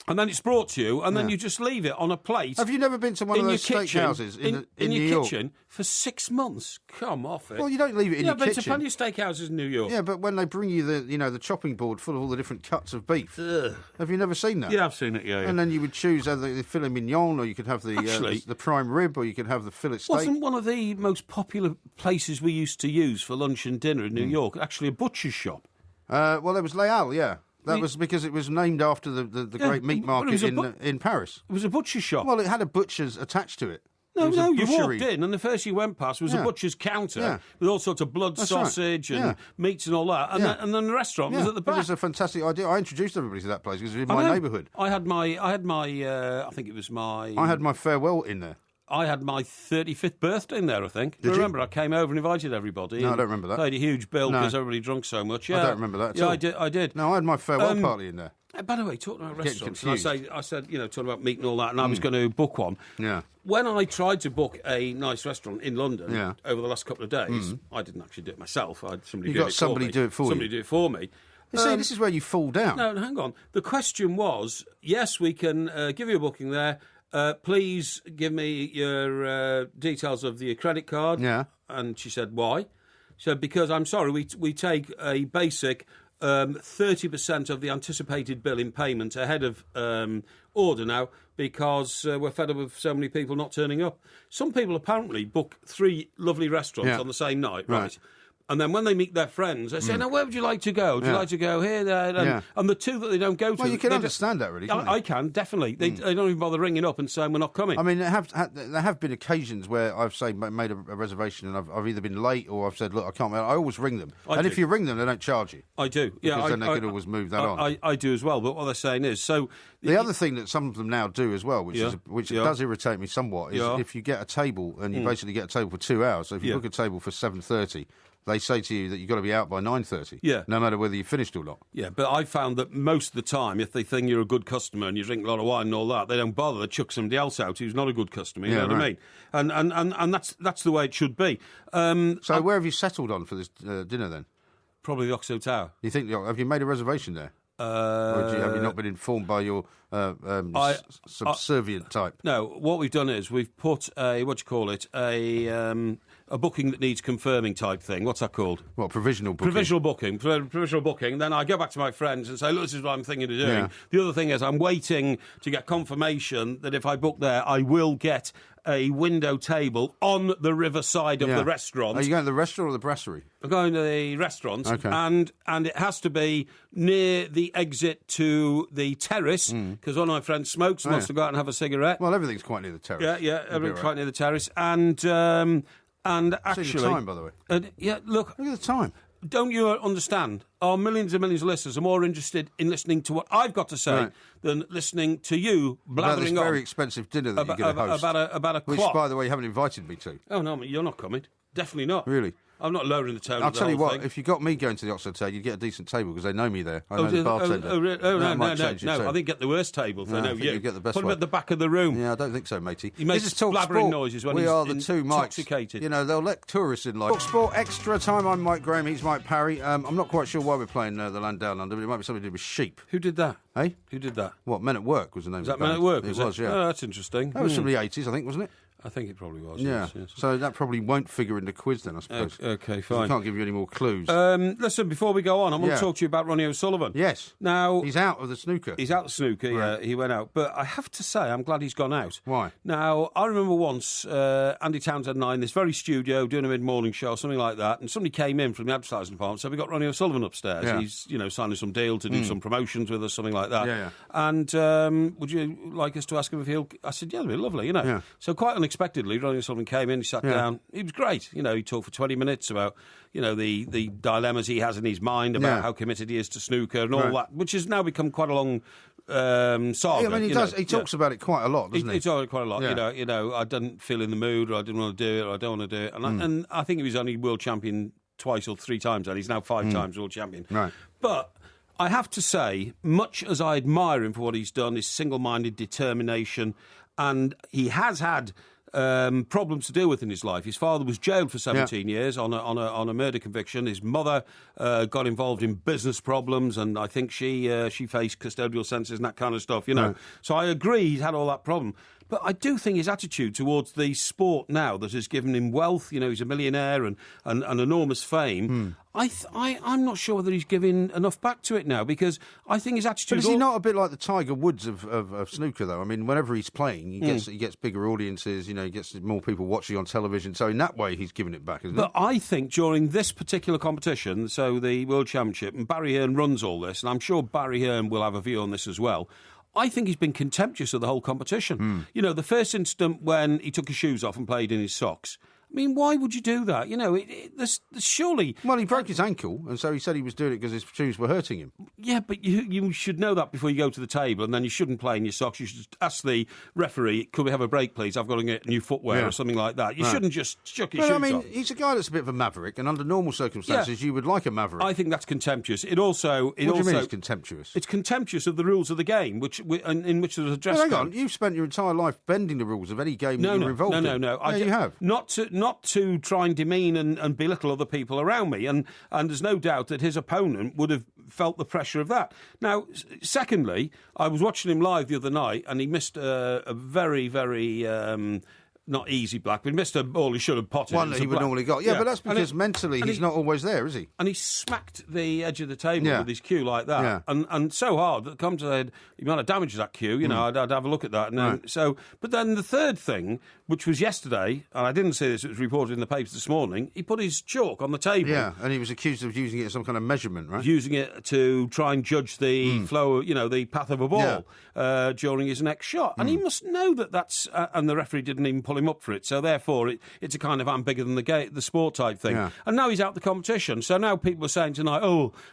And then it's brought to you, and then you just leave it on a plate. Have you never been to one of those steakhouses in New your York? kitchen for 6 months? Come off it. Well, you don't leave it in your kitchen. I've been to plenty of steakhouses in New York. Yeah, but when they bring you the chopping board full of all the different cuts of beef, have you never seen that? Yeah, I've seen it. Yeah. And then you would choose either the filet mignon, or you could have the prime rib, or you could have the fillet steak. Wasn't one of the most popular places we used to use for lunch and dinner in New York actually a butcher's shop? Well, there was Les Halles, yeah. That was because it was named after the great meat market in Paris. It was a butcher's shop. Well, it had a butcher's attached to it. No, you walked in and the first you went past was a butcher's counter with all sorts of blood sausage and meats and all that. And then the restaurant was at the back. It was a fantastic idea. I introduced everybody to that place because it was in my neighbourhood. I had my I had my farewell in there. I had my 35th birthday in there, I think. I remember I came over and invited everybody. No, I don't remember that. Paid a huge bill because everybody drunk so much. Yeah. I don't remember that at all. I did. No, I had my farewell party in there. By the way, talking about restaurants, I said, talking about meat and all that, and I was going to book one. Yeah. When I tried to book a nice restaurant in London over the last couple of days, I didn't actually do it myself. I had somebody do it for me. Somebody do it for me. You see, this is where you fall down. No, hang on. The question was, yes, we can give you a booking there. Please give me your details of your credit card. Yeah. And she said, why? She said, because I'm sorry, we take a basic 30% of the anticipated bill in payment ahead of order now because we're fed up with so many people not turning up. Some people apparently book 3 lovely restaurants on the same night, right? And then when they meet their friends, they say, now, where would you like to go? Would you like to go here, there? And the two that they don't go to... Well, you can understand that, really, can't you? I can, definitely. They don't even bother ringing up and saying we're not coming. I mean, there have been occasions where I've, say, made a reservation and I've either been late or I've said, look, I can't... I always ring them. If you ring them, they don't charge you. I do. Because then they could always move that on. I do as well, but what they're saying is... so the other thing that some of them now do as well, which does irritate me somewhat, is if you get a table and you basically get a table for 2 hours, so if you book a table for 7:30... they say to you that you've got to be out by 9:30. Yeah. No matter whether you finished or not. Yeah, but I found that most of the time, if they think you're a good customer and you drink a lot of wine and all that, they don't bother. They chuck somebody else out who's not a good customer. You know what I mean? And that's the way it should be. So where have you settled on for this dinner then? Probably the Oxo Tower. You think? Have you made a reservation there? Or have you not been informed by your subservient type? No, what we've done is we've put a booking that needs confirming type thing. What's that called? What, provisional booking? Provisional booking. Then I go back to my friends and say, look, this is what I'm thinking of doing. Yeah. The other thing is I'm waiting to get confirmation that if I book there, I will get a window table on the riverside of the restaurant. Are you going to the restaurant or the brasserie? I'm going to the restaurant, okay. and it has to be near the exit to the terrace, because one of my friends smokes and wants to go out and have a cigarette. Well, everything's quite near the terrace. Yeah, everything's quite near the terrace. And actually... See the time, by the way. Look at the time. don't you understand? Our millions and millions of listeners are more interested in listening to what I've got to say than listening to you blathering this on. very expensive dinner that you're going to host. About a which, clock. by the way, you haven't invited me to. Oh, no, you're not coming. Definitely not. Really? I'm not lowering the tone. I'll of the tell you whole what, thing. if you got me going to the Oxford Table, you'd get a decent table because they know me there. I know the bartender. No. I think get the worst table if they know I think you. you get the best Put them one. at the back of the room. Yeah, I don't think so, matey. He makes this is Talk blabbering Sport. noises when we he's are the two Mikes. intoxicated. You know, they'll let tourists in like Talk Sport Extra Time. I'm Mike Graham, he's Mike Parry. I'm not quite sure why we're playing the Land Down Under, but it might be something to do with sheep. Who did that? Hey? Who did that? What, Men at Work was the name Was of the that band. Men at Work? It was, yeah. Oh, that's interesting. That was from the 80s, I think, wasn't it? I think it probably was. Yeah. Yes. So that probably won't figure in the quiz then, I suppose. Okay, fine. I can't give you any more clues. Listen, before we go on, I'm going to talk to you about Ronnie Sullivan. Yes. Now he's out of the snooker. He's out of the snooker, Right. yeah. He went out. But I have to say, I'm glad he's gone out. Why? Now, I remember once Andy Townsend and I in this very studio doing a mid-morning show, something like that, and somebody came in from the advertising department, so we got Ronnie O'Sullivan upstairs. Yeah. He's, signing some deal to do some promotions with us, something like that. Yeah. And would you like us to ask him if he'll... I said, yeah, that'd be lovely, Yeah. So quite unexpectedly, Ronnie O'Sullivan came in, he sat down. He was great. He talked for 20 minutes about, the dilemmas he has in his mind about how committed he is to snooker and all that, which has now become quite a long saga. Yeah, I mean, he talks about it quite a lot, doesn't he? He talks about it quite a lot. Yeah. I didn't feel in the mood, or I didn't want to do it, or I don't want to do it. And I think he was only world champion twice or three times, and he's now 5 times world champion. Right. But I have to say, much as I admire him for what he's done, his single-minded determination, and he has had problems to deal with in his life. His father was jailed for 17 years on a murder conviction. His mother got involved in business problems, and I think she faced custodial sentences and that kind of stuff. Right. So I agree he's had all that problem. But I do think his attitude towards the sport now that has given him wealth, he's a millionaire and enormous fame. I'm not sure whether he's giving enough back to it now, because I think his attitude... But is he not a bit like the Tiger Woods of snooker, though? I mean, whenever he's playing, he gets bigger audiences, he gets more people watching on television. So in that way, he's giving it back, isn't But I think during this particular competition, so the World Championship, and Barry Hearn runs all this, and I'm sure Barry Hearn will have a view on this as well, I think he's been contemptuous of the whole competition. The first instant when he took his shoes off and played in his socks. I mean, why would you do that? There's surely... Well, he broke his ankle, and so he said he was doing it because his shoes were hurting him. Yeah, but you should know that before you go to the table, and then you shouldn't play in your socks. You should ask the referee, could we have a break, please? I've got to get new footwear or something like that. You shouldn't just chuck your shoes off. He's a guy that's a bit of a maverick, and under normal circumstances, you would like a maverick. I think that's contemptuous. What do you mean it's contemptuous? It's contemptuous of the rules of the game, in which there's a dress code. Hang on, you've spent your entire life bending the rules of any game that you're involved in. No. Yeah, you have. Not to try and demean and belittle other people around me, and there's no doubt that his opponent would have felt the pressure of that. Now, secondly, I was watching him live the other night, and he missed a very, very... not easy black, but he missed a ball he should have potted. One that he would normally got. Yeah, but that's because mentally he's not always there, is he? And he smacked the edge of the table with his cue like that. Yeah. And so hard that comes to the head, he might have damaged that cue, I'd have a look at that. And then, but then the third thing, which was yesterday, and I didn't see this, it was reported in the papers this morning, he put his chalk on the table. Yeah, and he was accused of using it as some kind of measurement, right? Using it to try and judge the flow, the path of a ball during his next shot. And he must know that that's... and the referee didn't even pull him up for it. So therefore, it's a kind of I'm bigger than the sport type thing. Yeah. And now he's out the competition. So now people are saying tonight,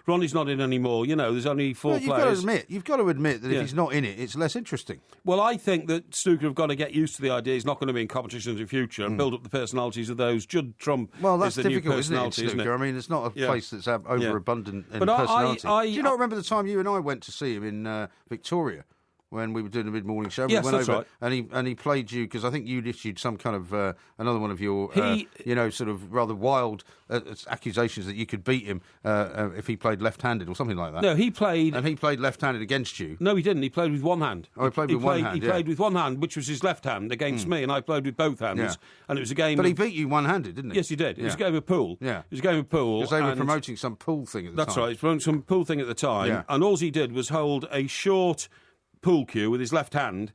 Ronnie's not in anymore. There's only 4 players. You've got to admit that if he's not in it, it's less interesting. Well, I think that snooker have got to get used to the idea he's not going to be in competitions in the future and build up the personalities of those. Judd Trump that's is the difficult, new isn't it, in personality, snooker? isn't it? I mean, it's not a place that's overabundant in But personality. Do you not remember the time you and I went to see him in Victoria? When we were doing the mid-morning show, yes, we went over right. and he played you because I think you'd issued some kind of another one of your sort of rather wild accusations that you could beat him if he played left-handed or something like that. No, he played left-handed against you. No, he didn't. He played with one hand. Oh, he played with one hand. He played with one hand, which was his left hand against me, and I played with both hands. And it was a game. But he beat you one-handed, didn't he? Yes, he did. It was a game of pool. Yeah, it was a game of pool because they were promoting some pool thing at the time. That's right. He was promoting some pool thing at the time, and all he did was hold a short pool cue with his left hand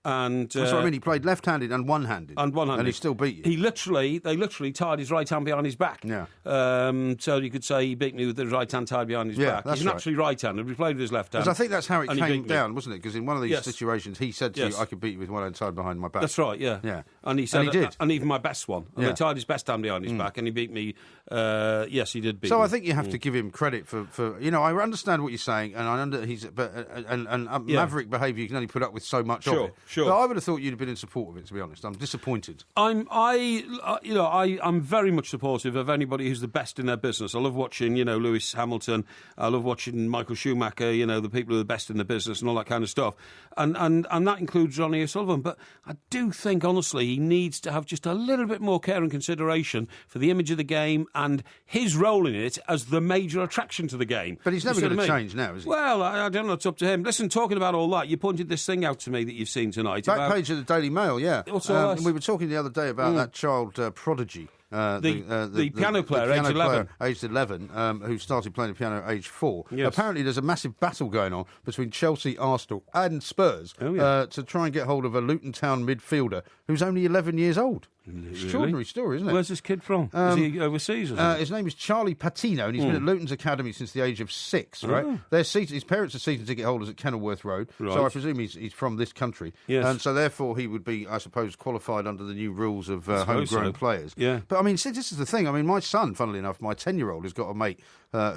And that's what I mean. He played left-handed and one-handed. And he still beat you. They literally tied his right hand behind his back. Yeah. So you could say he beat me with his right hand tied behind his back. That's He's naturally right-handed. He played with his left hand. Because I think that's how it came down, wasn't it? Because in one of these Yes. situations, he said to you, I could beat you with one hand tied behind my back. That's right, yeah. Yeah. And he said, and he did. And even my best one. And they tied his best hand behind his back, and he beat me. Yes, he did beat me. So I think you have to give him credit for I understand what you're saying, and Maverick behaviour you can only put up with so much of it. Sure. But I would have thought you'd have been in support of it. To be honest, I'm disappointed. I'm very much supportive of anybody who's the best in their business. I love watching, Lewis Hamilton. I love watching Michael Schumacher. The people who are the best in the business and all that kind of stuff. And that includes Ronnie Sullivan. But I do think, honestly, he needs to have just a little bit more care and consideration for the image of the game and his role in it as the major attraction to the game. But he's never going to change now, is he? Well, I don't know. It's up to him. Listen, talking about all that, you pointed this thing out to me that you've seen tonight. Back page of the Daily Mail, yeah. And we were talking the other day about that child prodigy. The piano player, aged 11, who started playing the piano at age 4. Yes. Apparently there's a massive battle going on between Chelsea, Arsenal and Spurs to try and get hold of a Luton Town midfielder who's only 11 years old. Really? Extraordinary story, isn't it? Where's this kid from? Is he overseas or something? His name is Charlie Patino, and he's been at Luton's academy since the age of 6, right? His parents are season ticket holders at Kenilworth Road, so I presume he's from this country. Yes. And so therefore he would be, I suppose, qualified under the new rules of homegrown players. Yeah. But I mean, see, this is the thing. I mean, my son, funnily enough, my 10-year-old, has got a mate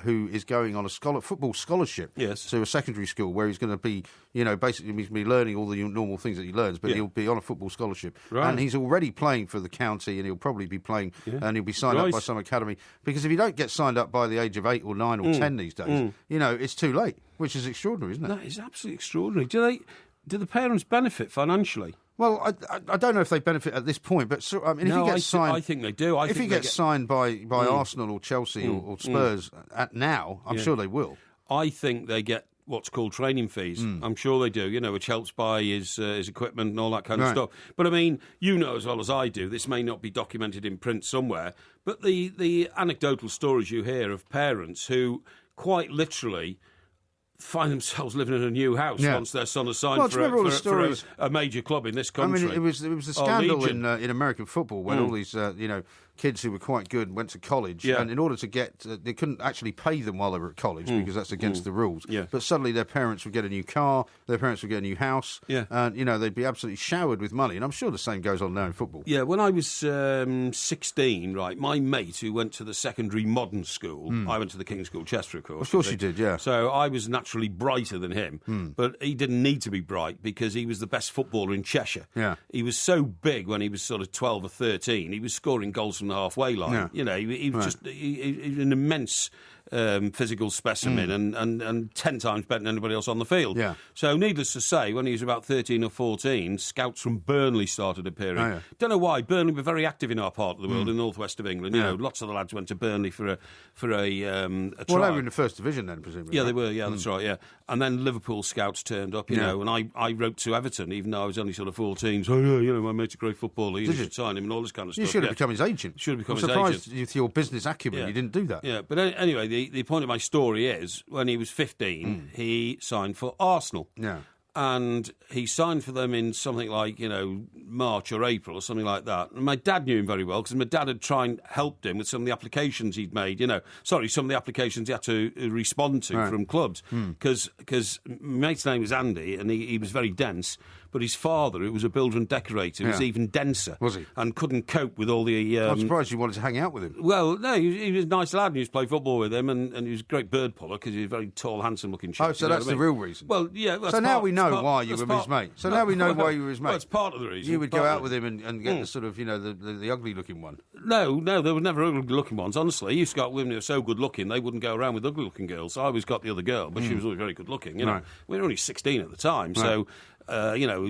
who is going on a football scholarship to a secondary school where he's going to be, basically he's going to be learning all the normal things that he learns, but he'll be on a football scholarship. Right. And he's already playing for the county, and he'll probably be playing, and he'll be signed up by some academy. Because if you don't get signed up by the age of 8 or 9 or 10 these days, it's too late, which is extraordinary, isn't it? That is absolutely extraordinary. Do the parents benefit financially? Well, I don't know if they benefit at this point, but if he gets signed, I think they do. If he gets signed by Arsenal or Chelsea or Spurs I'm sure they will. I think they get what's called training fees. I'm sure they do, which helps buy his equipment and all that kind of stuff. But I mean, as well as I do, this may not be documented in print somewhere, but the anecdotal stories you hear of parents who quite literally find themselves living in a new house once their son has signed for a major club in this country. I mean, it was a scandal in American football when all these kids who were quite good went to college, and in order to get, they couldn't actually pay them while they were at college because that's against the rules. Yeah. But suddenly their parents would get a new car, their parents would get a new house, and they'd be absolutely showered with money. And I'm sure the same goes on now in football. Yeah, when I was 16, right, my mate who went to the secondary modern school, I went to the King's School, Chester, of course. Of course you did, yeah. So I was naturally brighter than him, but he didn't need to be bright because he was the best footballer in Cheshire. Yeah. He was so big when he was sort of 12 or 13, he was scoring goals from the halfway line. Yeah. He was just an immense physical specimen and 10 times better than anybody else on the field. Yeah. So needless to say, when he was about 13 or 14, scouts from Burnley started appearing. Don't know why. Burnley were very active in our part of the world, in the northwest of England. Lots of the lads went to Burnley for a trial. Well, they were in the first division then, presumably. Yeah, they were. Yeah, that's right. Yeah, and then Liverpool scouts turned up. And I wrote to Everton, even though I was only sort of 14. So my mate's a great footballer. You should sign him and all this kind of stuff. You should have become his agent. Should have become his agent. agent. I'm surprised with your business acumen you didn't do that. Yeah, but anyway, the point of my story is when he was 15, he signed for Arsenal. Yeah. And he signed for them in something like, March or April or something like that. And my dad knew him very well because my dad had tried and helped him with some of the applications he'd made, some of the applications he had to respond to from clubs. Because my mate's name was Andy and he was very dense. But his father, who was a builder and decorator, was even denser. Was he? And couldn't cope with all the... I'm surprised you wanted to hang out with him. Well, no, he was a nice lad and he used to play football with him and he was a great bird puller because he was a very tall, handsome-looking chap. Oh, so that's the real reason? Well, yeah. So now we know why you were his mate. So now we know why you were his mate. Well, that's part of the reason. You would go out with him and get the sort of, the ugly-looking one. No, there were never ugly-looking ones, honestly. He used to go out with women who were so good-looking, they wouldn't go around with ugly-looking girls. So I always got the other girl, but she was always very good-looking. We were only 16 at the time, so...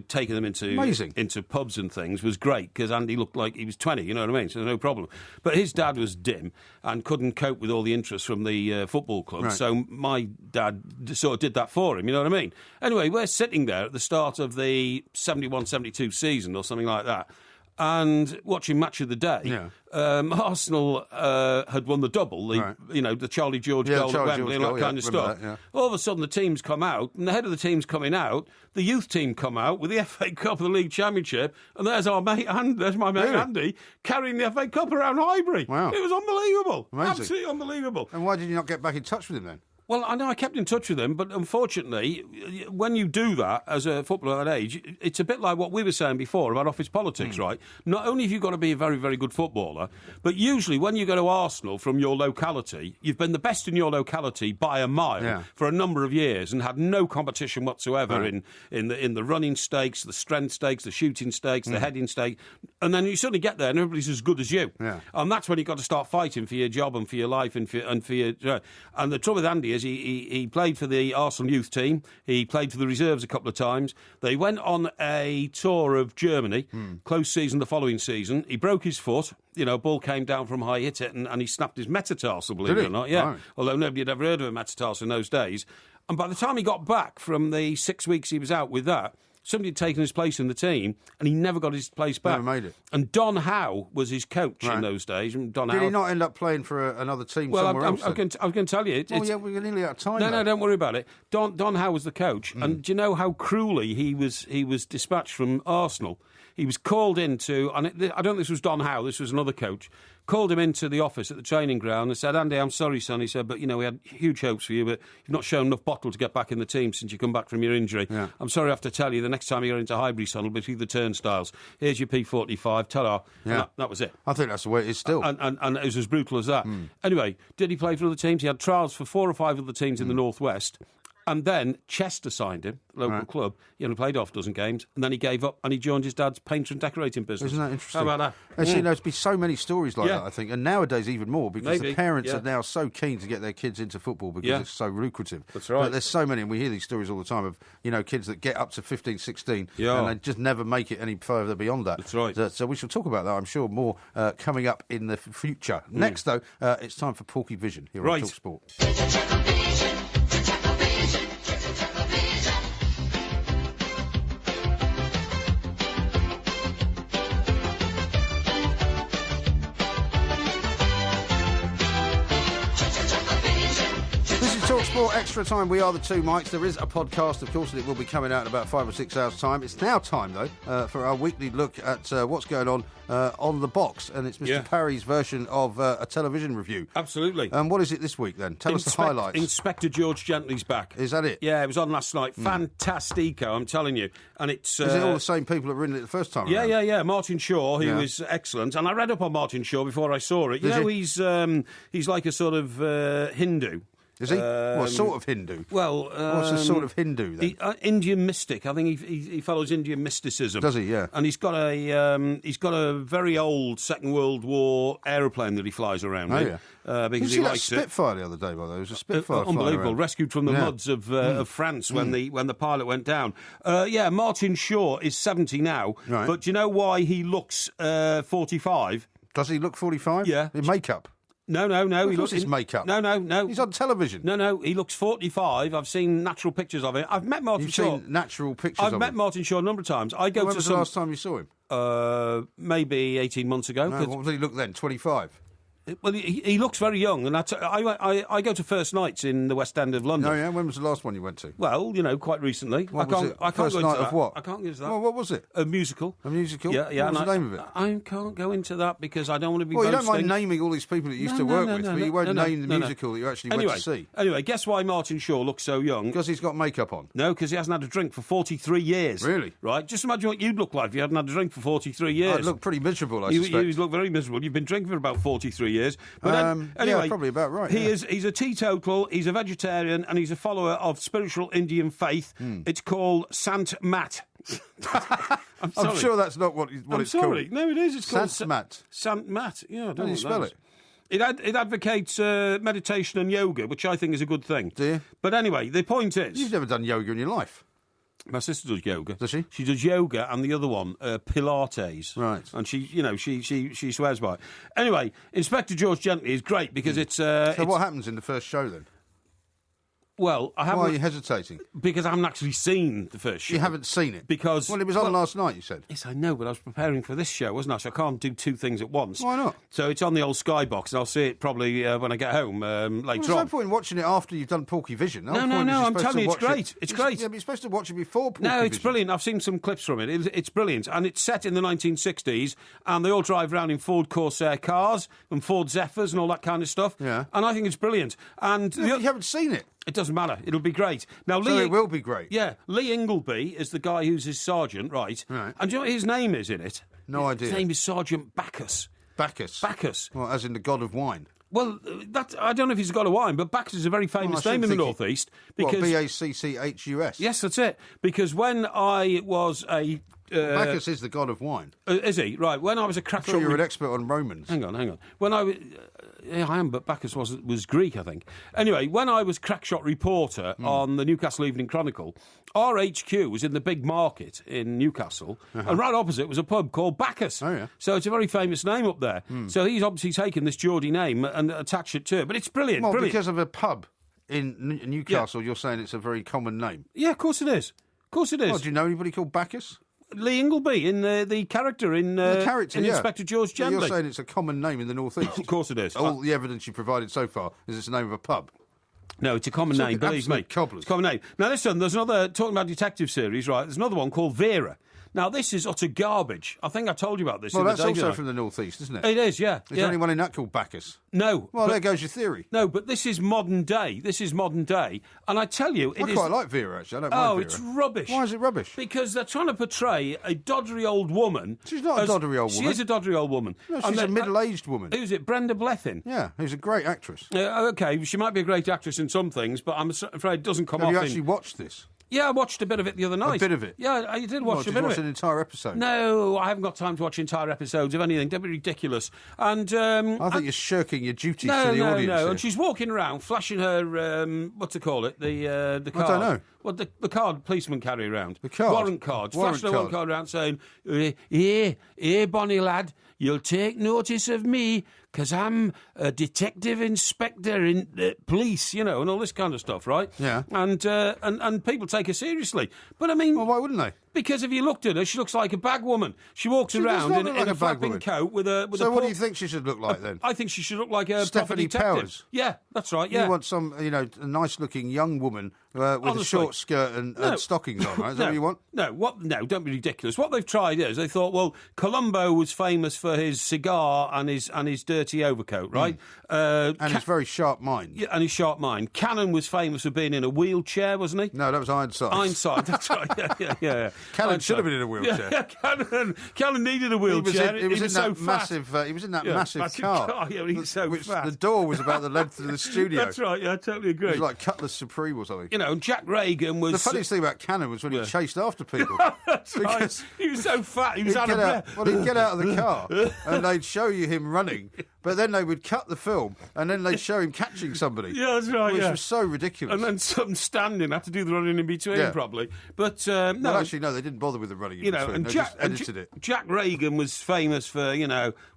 taking them into pubs and things was great because Andy looked like he was 20, you know what I mean? So no problem. But his dad was dim and couldn't cope with all the interest from the football club. Right. So my dad sort of did that for him, you know what I mean? Anyway, we're sitting there at the start of the 71-72 season or something like that. and watching Match of the Day, Arsenal had won the double, the Charlie George goal at Wembley and that kind of stuff. That, All of a sudden, the teams come out, and the head of the team's coming out, the youth team come out with the FA Cup of the League Championship, and there's my mate Andy carrying the FA Cup around Highbury. Wow. It was unbelievable. Amazing. Absolutely unbelievable. And why did you not get back in touch with him then? Well, I know I kept in touch with him, but unfortunately, when you do that as a footballer at that age, it's a bit like what we were saying before about office politics, right? Not only have you got to be a very, very good footballer, but usually when you go to Arsenal from your locality, you've been the best in your locality by a mile for a number of years and had no competition whatsoever in the running stakes, the strength stakes, the shooting stakes, the heading stakes, and then you suddenly get there and everybody's as good as you. Yeah. And that's when you've got to start fighting for your job and for your life and for your... And the trouble with Andy is he played for the Arsenal youth team. He played for the reserves a couple of times. They went on a tour of Germany, close season the following season. He broke his foot. Ball came down from high, hit it, and he snapped his metatarsal, believe it or not. Yeah, right. Although nobody had ever heard of a metatarsal in those days. And by the time he got back from the 6 weeks he was out with that, somebody had taken his place in the team, and he never got his place back. Never made it. And Don Howe was his coach in those days. And Don Did Howe... he not end up playing for another team somewhere else? I was going to tell you. We're nearly out of time. No, don't worry about it. Don Howe was the coach, and do you know how cruelly he was dispatched from Arsenal? He was called into, and I don't think this was Don Howe, this was another coach, called him into the office at the training ground and said, Andy, I'm sorry, son. He said, but, we had huge hopes for you, but you've not shown enough bottle to get back in the team since you come back from your injury. Yeah. I'm sorry I have to tell you, the next time you go into Highbury, son, will be through the turnstiles. Here's your P45, ta-da. Yeah. That was it. I think that's the way it is still. And it was as brutal as that. Anyway, did he play for other teams? He had trials for 4 or 5 other teams in the North West. And then Chester signed him, local club. He only played half a dozen games, and then he gave up and he joined his dad's painter and decorating business. Isn't that interesting? How about that? There's been so many stories like that, I think, and nowadays even more, because the parents Yeah. are now so keen to get their kids into football because it's so lucrative. That's right. But there's so many, and we hear these stories all the time of, kids that get up to 15, 16, and they just never make it any further beyond that. That's right. So we shall talk about that, I'm sure, more coming up in the future. Next, though, it's time for Porkyvision here on TalkSport. TalkSport Extra Time. We are the two mics. There is a podcast, of course, and it will be coming out in about 5 or 6 hours' time. It's now time, though, for our weekly look at what's going on the box, and it's Mr. Parry's version of a television review. Absolutely. And what is it this week, then? Tell us the highlights. Inspector George Gently's back. Is that it? Yeah, it was on last night. Fantastico, I'm telling you. And it's... is it all the same people that were in it the first time around? Yeah. Martin Shaw, he was excellent. And I read up on Martin Shaw before I saw it. He's like a sort of Hindu. Is he? What sort of Hindu? Well, what's a sort of Hindu then? Indian mystic. I think he follows Indian mysticism. Does he? Yeah. And he's got a very old Second World War aeroplane that he flies around in. Because he likes that Spitfire the other day, by the way. It was a Spitfire. Unbelievable. Rescued from the muds of France when the pilot went down. Martin Shaw is 70 now. Right. But do you know why he looks 45? Does he look 45? Yeah. In makeup? No. He looks his makeup. No. He's on television. No. He looks 45. I've seen natural pictures of him. I've met Martin Shaw. You've seen natural pictures of him? I've met Martin Shaw a number of times. When was the last time you saw him? Maybe 18 months ago. No, what did he look then? 25? Well, he looks very young, and I go to first nights in the West End of London. Oh, yeah? When was the last one you went to? Well, quite recently. I can't first night of what? I can't go into that. Well, what was it? A musical. A musical? Yeah. What was the name of it? I can't go into that because I don't want to be Well, boasting. you don't mind naming all these people that you used to work with, but you won't name the musical that you actually went to see. Anyway, guess why Martin Shaw looks so young? Because he's got makeup on. No, because he hasn't had a drink for 43 years. Really? Right? Just imagine what you'd look like if you hadn't had a drink for 43 years. I'd look pretty miserable, I suspect. You look very miserable. You've been drinking for about 43 years. But anyway, yeah, probably about right. He's a teetotal, he's a vegetarian, and he's a follower of spiritual Indian faith. It's called Sant Mat. I'm sure that's not what it's called. No, it is. It's called Sant Mat. Sant Mat. Yeah, I don't know. How do you spell it? It advocates meditation and yoga, which I think is a good thing. Do you? But anyway, the point is... You've never done yoga in your life. My sister does yoga. Does she? She does yoga, and the other one, Pilates. Right. And she swears by it. Anyway, Inspector George Gently is great because it's... So what happens in the first show then? Well, I haven't... Why are you hesitating? Because I haven't actually seen the first show. You haven't seen it? Because... Well, it was on last night, you said. Yes, I know, but I was preparing for this show, wasn't I? So I can't do two things at once. Why not? So it's on the old Skybox, and I'll see it probably when I get home later on. There's no point in watching it after you've done Porkyvision. No, I'm telling you, it's great. It's great. Yeah, but you're supposed to watch it before Porkyvision. No, it's brilliant. I've seen some clips from it. It's brilliant. And it's set in the 1960s, and they all drive around in Ford Corsair cars and Ford Zephyrs and all that kind of stuff. Yeah. And I think it's brilliant. And you haven't seen it. It doesn't matter. It'll be great. Now, it will be great. Yeah, Lee Ingleby is the guy who's his sergeant, right? Right. And do you know what his name is in it? No idea. His name is Sergeant Bacchus. Bacchus? Well, as in the god of wine. Well, I don't know if he's got a wine, but Bacchus is a very famous name in the North East. Because Bacchus? Yes, that's it. Because when I was a... Bacchus is the god of wine. Is he? Right. When I was a crack shot... you're an expert on Romans. Hang on. When I was... yeah, I am, but Bacchus was Greek, I think. Anyway, when I was crackshot reporter on the Newcastle Evening Chronicle, our HQ was in the big market in Newcastle, and right opposite was a pub called Bacchus. Oh, yeah. So it's a very famous name up there. So he's obviously taken this Geordie name and attached it to it. But it's brilliant, Well, brilliant. because of a pub in Newcastle, you're saying it's a very common name? Yeah, of course it is. Of course it is. Well, do you know anybody called Bacchus? Lee Ingleby, in the character in Inspector George Gently. You're saying it's a common name in the North East? Of course it is. All the evidence you provided so far is it's the name of a pub. No, it's a common name, believe me. Cobblers. It's a common name. Now, listen, there's another, talking about detective series, right, there's another one called Vera. Now, this is utter garbage. I think I told you about this. Well, in the that's day, also didn't I? from the North East, isn't it? It is, yeah. Is there anyone in that called Bacchus? No. Well, there goes your theory. No, but this is modern day. And I tell you, I quite like Vera, actually. I don't mind Vera. It's rubbish. Why is it rubbish? Because they're trying to portray a doddery old woman. She's not a doddery old woman. She is a doddery old woman. No, she's a middle-aged woman. Who's it? Brenda Blethyn. Yeah, who's a great actress. Okay, she might be a great actress in some things, but I'm afraid it doesn't come off. Have you actually watched this? Yeah, I watched a bit of it the other night. A bit of it? Yeah, I did watch a bit of it. Watch an entire episode? No, I haven't got time to watch entire episodes of anything. Don't be ridiculous. And I think you're shirking your duties to the audience. No, here. and she's walking around, flashing her, what to call it, the card. I don't know. Well, the card policemen carry around. The card? Warrant cards. Flashing her warrant card around saying, here, bonny lad, you'll take notice of me, because I'm a detective inspector in police, and all this kind of stuff, right? Yeah. And people take her seriously. But, I mean... Well, why wouldn't they? Because if you looked at her, she looks like a bag woman. She walks around in a flapping coat with a... So what do you think she should look like, then? I think she should look like a Stephanie proper detective. Powers. Yeah, that's right, yeah. You want some, a nice-looking young woman with a short skirt and stockings on, right? Is that what you want? No, don't be ridiculous. What they've tried is they thought, well, Columbo was famous for his cigar and his dirty overcoat, right? And his very sharp mind. Yeah, and his sharp mind. Cannon was famous for being in a wheelchair, wasn't he? No, that was Ironside. Ironside, that's right. Yeah. Cannon should have been in a wheelchair. Yeah, Cannon needed a wheelchair. He was in that massive car. Yeah, he was so fat. The door was about the length of the studio. That's right. Yeah, I totally agree. It was like Cutlass Supreme or something. And Jack Reagan was... The funniest thing about Cannon was when he chased after people. That's right. He was so fat. He was out of breath. Well, he'd get out of the car and they'd show you him running. But then they would cut the film, and then they'd show him catching somebody. Yeah, that's right. Which was so ridiculous. And then some standing, had to do the running in between, probably. But no, well, actually, no, they didn't bother with the running in between. And they just edited it. Jack Reagan was famous for,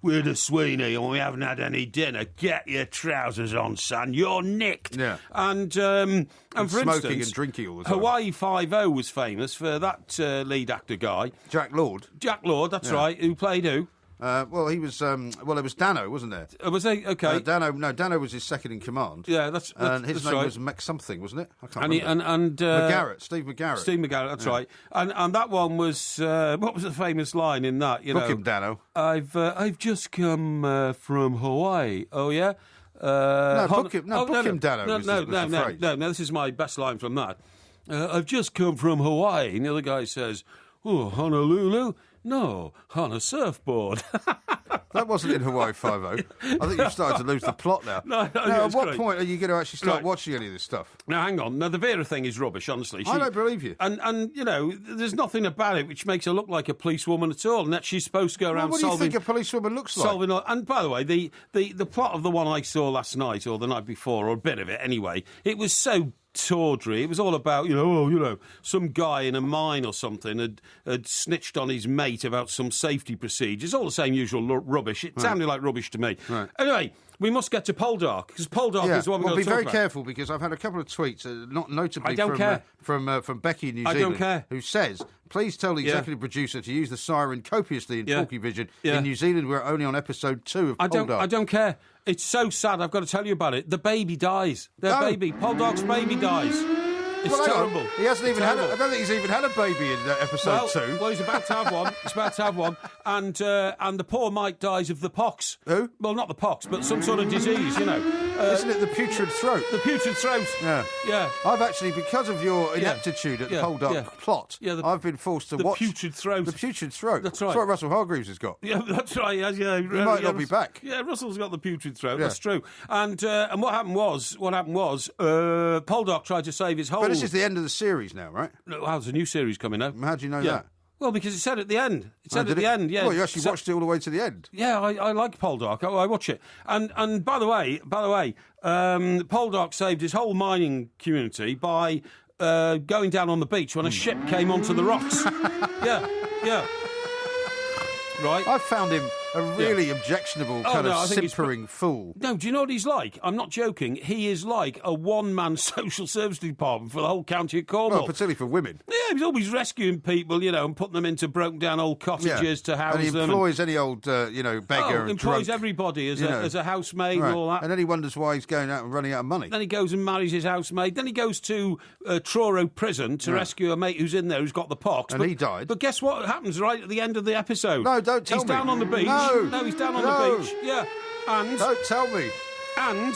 we're the Sweeney and we haven't had any dinner. Get your trousers on, son. You're nicked. Yeah. And for smoking instance, and drinking all the time. Hawaii Five-0 was famous for that lead actor guy, Jack Lord. Jack Lord, that's right. Who played who? Well, he was. It was Dano, wasn't there? Was he? Okay. Dano was his second in command. Yeah, that's and his name right. was Mac something, wasn't it? I can't remember. And McGarrett, Steve McGarrett. Steve McGarrett, that's right. And that one was what was the famous line in that? Book him, Dano. I've just come from Hawaii. Oh yeah. Book him, Dano. No. This is my best line from that. I've just come from Hawaii. And the other guy says, "Oh, Honolulu." No, on a surfboard. That wasn't in Hawaii Five-0. I think you've started to lose the plot now. No, at what point are you going to actually start watching any of this stuff? Now, hang on. Now, the Vera thing is rubbish, honestly. I don't believe you. And there's nothing about it which makes her look like a policewoman at all, and that she's supposed to go around solving... What do you think a policewoman looks like? And by the way, the plot of the one I saw last night, or the night before, or a bit of it anyway, it was so... tawdry. It was all about, some guy in a mine or something had snitched on his mate about some safety procedures. All the same usual rubbish. It sounded like rubbish to me. Right. Anyway, We must get to Poldark, because Poldark is what we're going to talk about. Be very careful, because I've had a couple of tweets, not notably from Becky in New Zealand, I don't care. who says, please tell the executive producer to use the siren copiously in Porkyvision. In New Zealand, we're only on episode 2 of Poldark. I don't care. It's so sad, I've got to tell you about it. The baby dies. Poldark's baby dies. It's terrible. He hasn't even had. I don't think he's even had a baby in episode 2. Well, he's about to have one. And the poor Mike dies of the pox. Who? Well, not the pox, but some sort of disease. You know. Isn't it the putrid throat? The putrid throat. Yeah. I've actually, because of your ineptitude at the Poldark plot, I've been forced to watch the putrid throat. The putrid throat. That's right. That's what Russell Hargreaves has got. Yeah, that's right. He might not be back. Yeah, Russell's got the putrid throat. That's true. And what happened was, Poldark tried to save his whole. But this is the end of the series now, right? No, there's a new series coming out. How do you know that? Well, because it said at the end. It said at the end, yeah. Well, you actually watched it all the way to the end. Yeah, I like Poldark. I watch it. And by the way, Poldark saved his whole mining community by going down on the beach when a ship came onto the rocks. Yeah. Right. I found him a really objectionable kind of simpering fool. No, do you know what he's like? I'm not joking. He is like a one-man social service department for the whole county of Cornwall. Well, particularly for women. Yeah, he's always rescuing people, and putting them into broken-down old cottages to house them. And he employs any old, beggar and employs drunk, everybody as a housemaid and all that. And then he wonders why he's going out and running out of money. Then he goes and marries his housemaid. Then he goes to Truro prison to rescue a mate who's in there who's got the pox. And he died. But guess what happens right at the end of the episode? No, don't tell me. He's down on the beach. No, he's down on the beach. Yeah. And don't tell me. And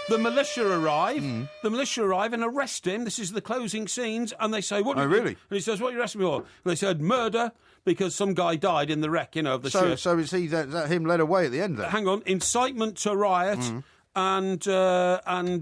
the militia arrive. The militia arrive and arrest him. This is the closing scenes, and they say, "What?" Oh, really? And he says, "What are you arresting me for?" And they said, "Murder." Because some guy died in the wreck, of the ship. So is that him led away at the end then? Hang on, incitement to riot. And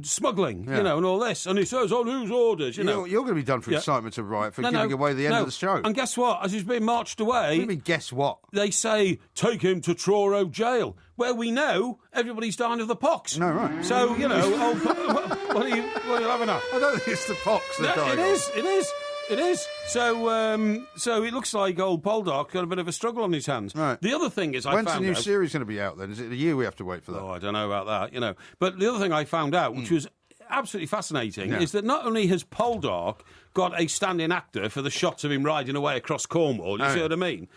smuggling, and all this. And he says, on whose orders, You're going to be done for incitement to riot for giving away the end of the show. And guess what? As he's being marched away... What do you mean, guess what? They say, take him to Truro jail, where we know everybody's dying of the pox. No, right. So, what are you having at? I don't think it's the pox they're dying of. It is. So it looks like old Poldark got a bit of a struggle on his hands. Right. The other thing is When's the new series going to be out then? Is it a year we have to wait for that? Oh, I don't know about that, But the other thing I found out, which was absolutely fascinating, is that not only has Poldark got a stand-in actor for the shots of him riding away across Cornwall, you see what I mean?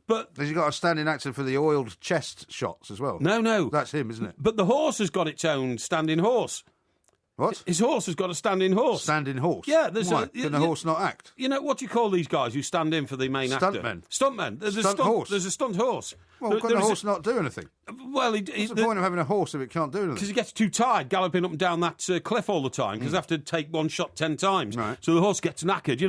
But has he got a standing actor for the oiled chest shots as well? No. That's him, isn't it? But the horse has got its own standing horse. What? His horse has got a standing horse. Standing horse? Yeah. Can the horse not act? What do you call these guys who stand in for the main actor? Stuntmen. There's a horse. There's a stunt horse. Well, can the horse not do anything? Well, what's the point of having a horse if it can't do anything? Because he gets too tired galloping up and down that cliff all the time, because they have to take one shot 10 times. Right. So the horse gets knackered,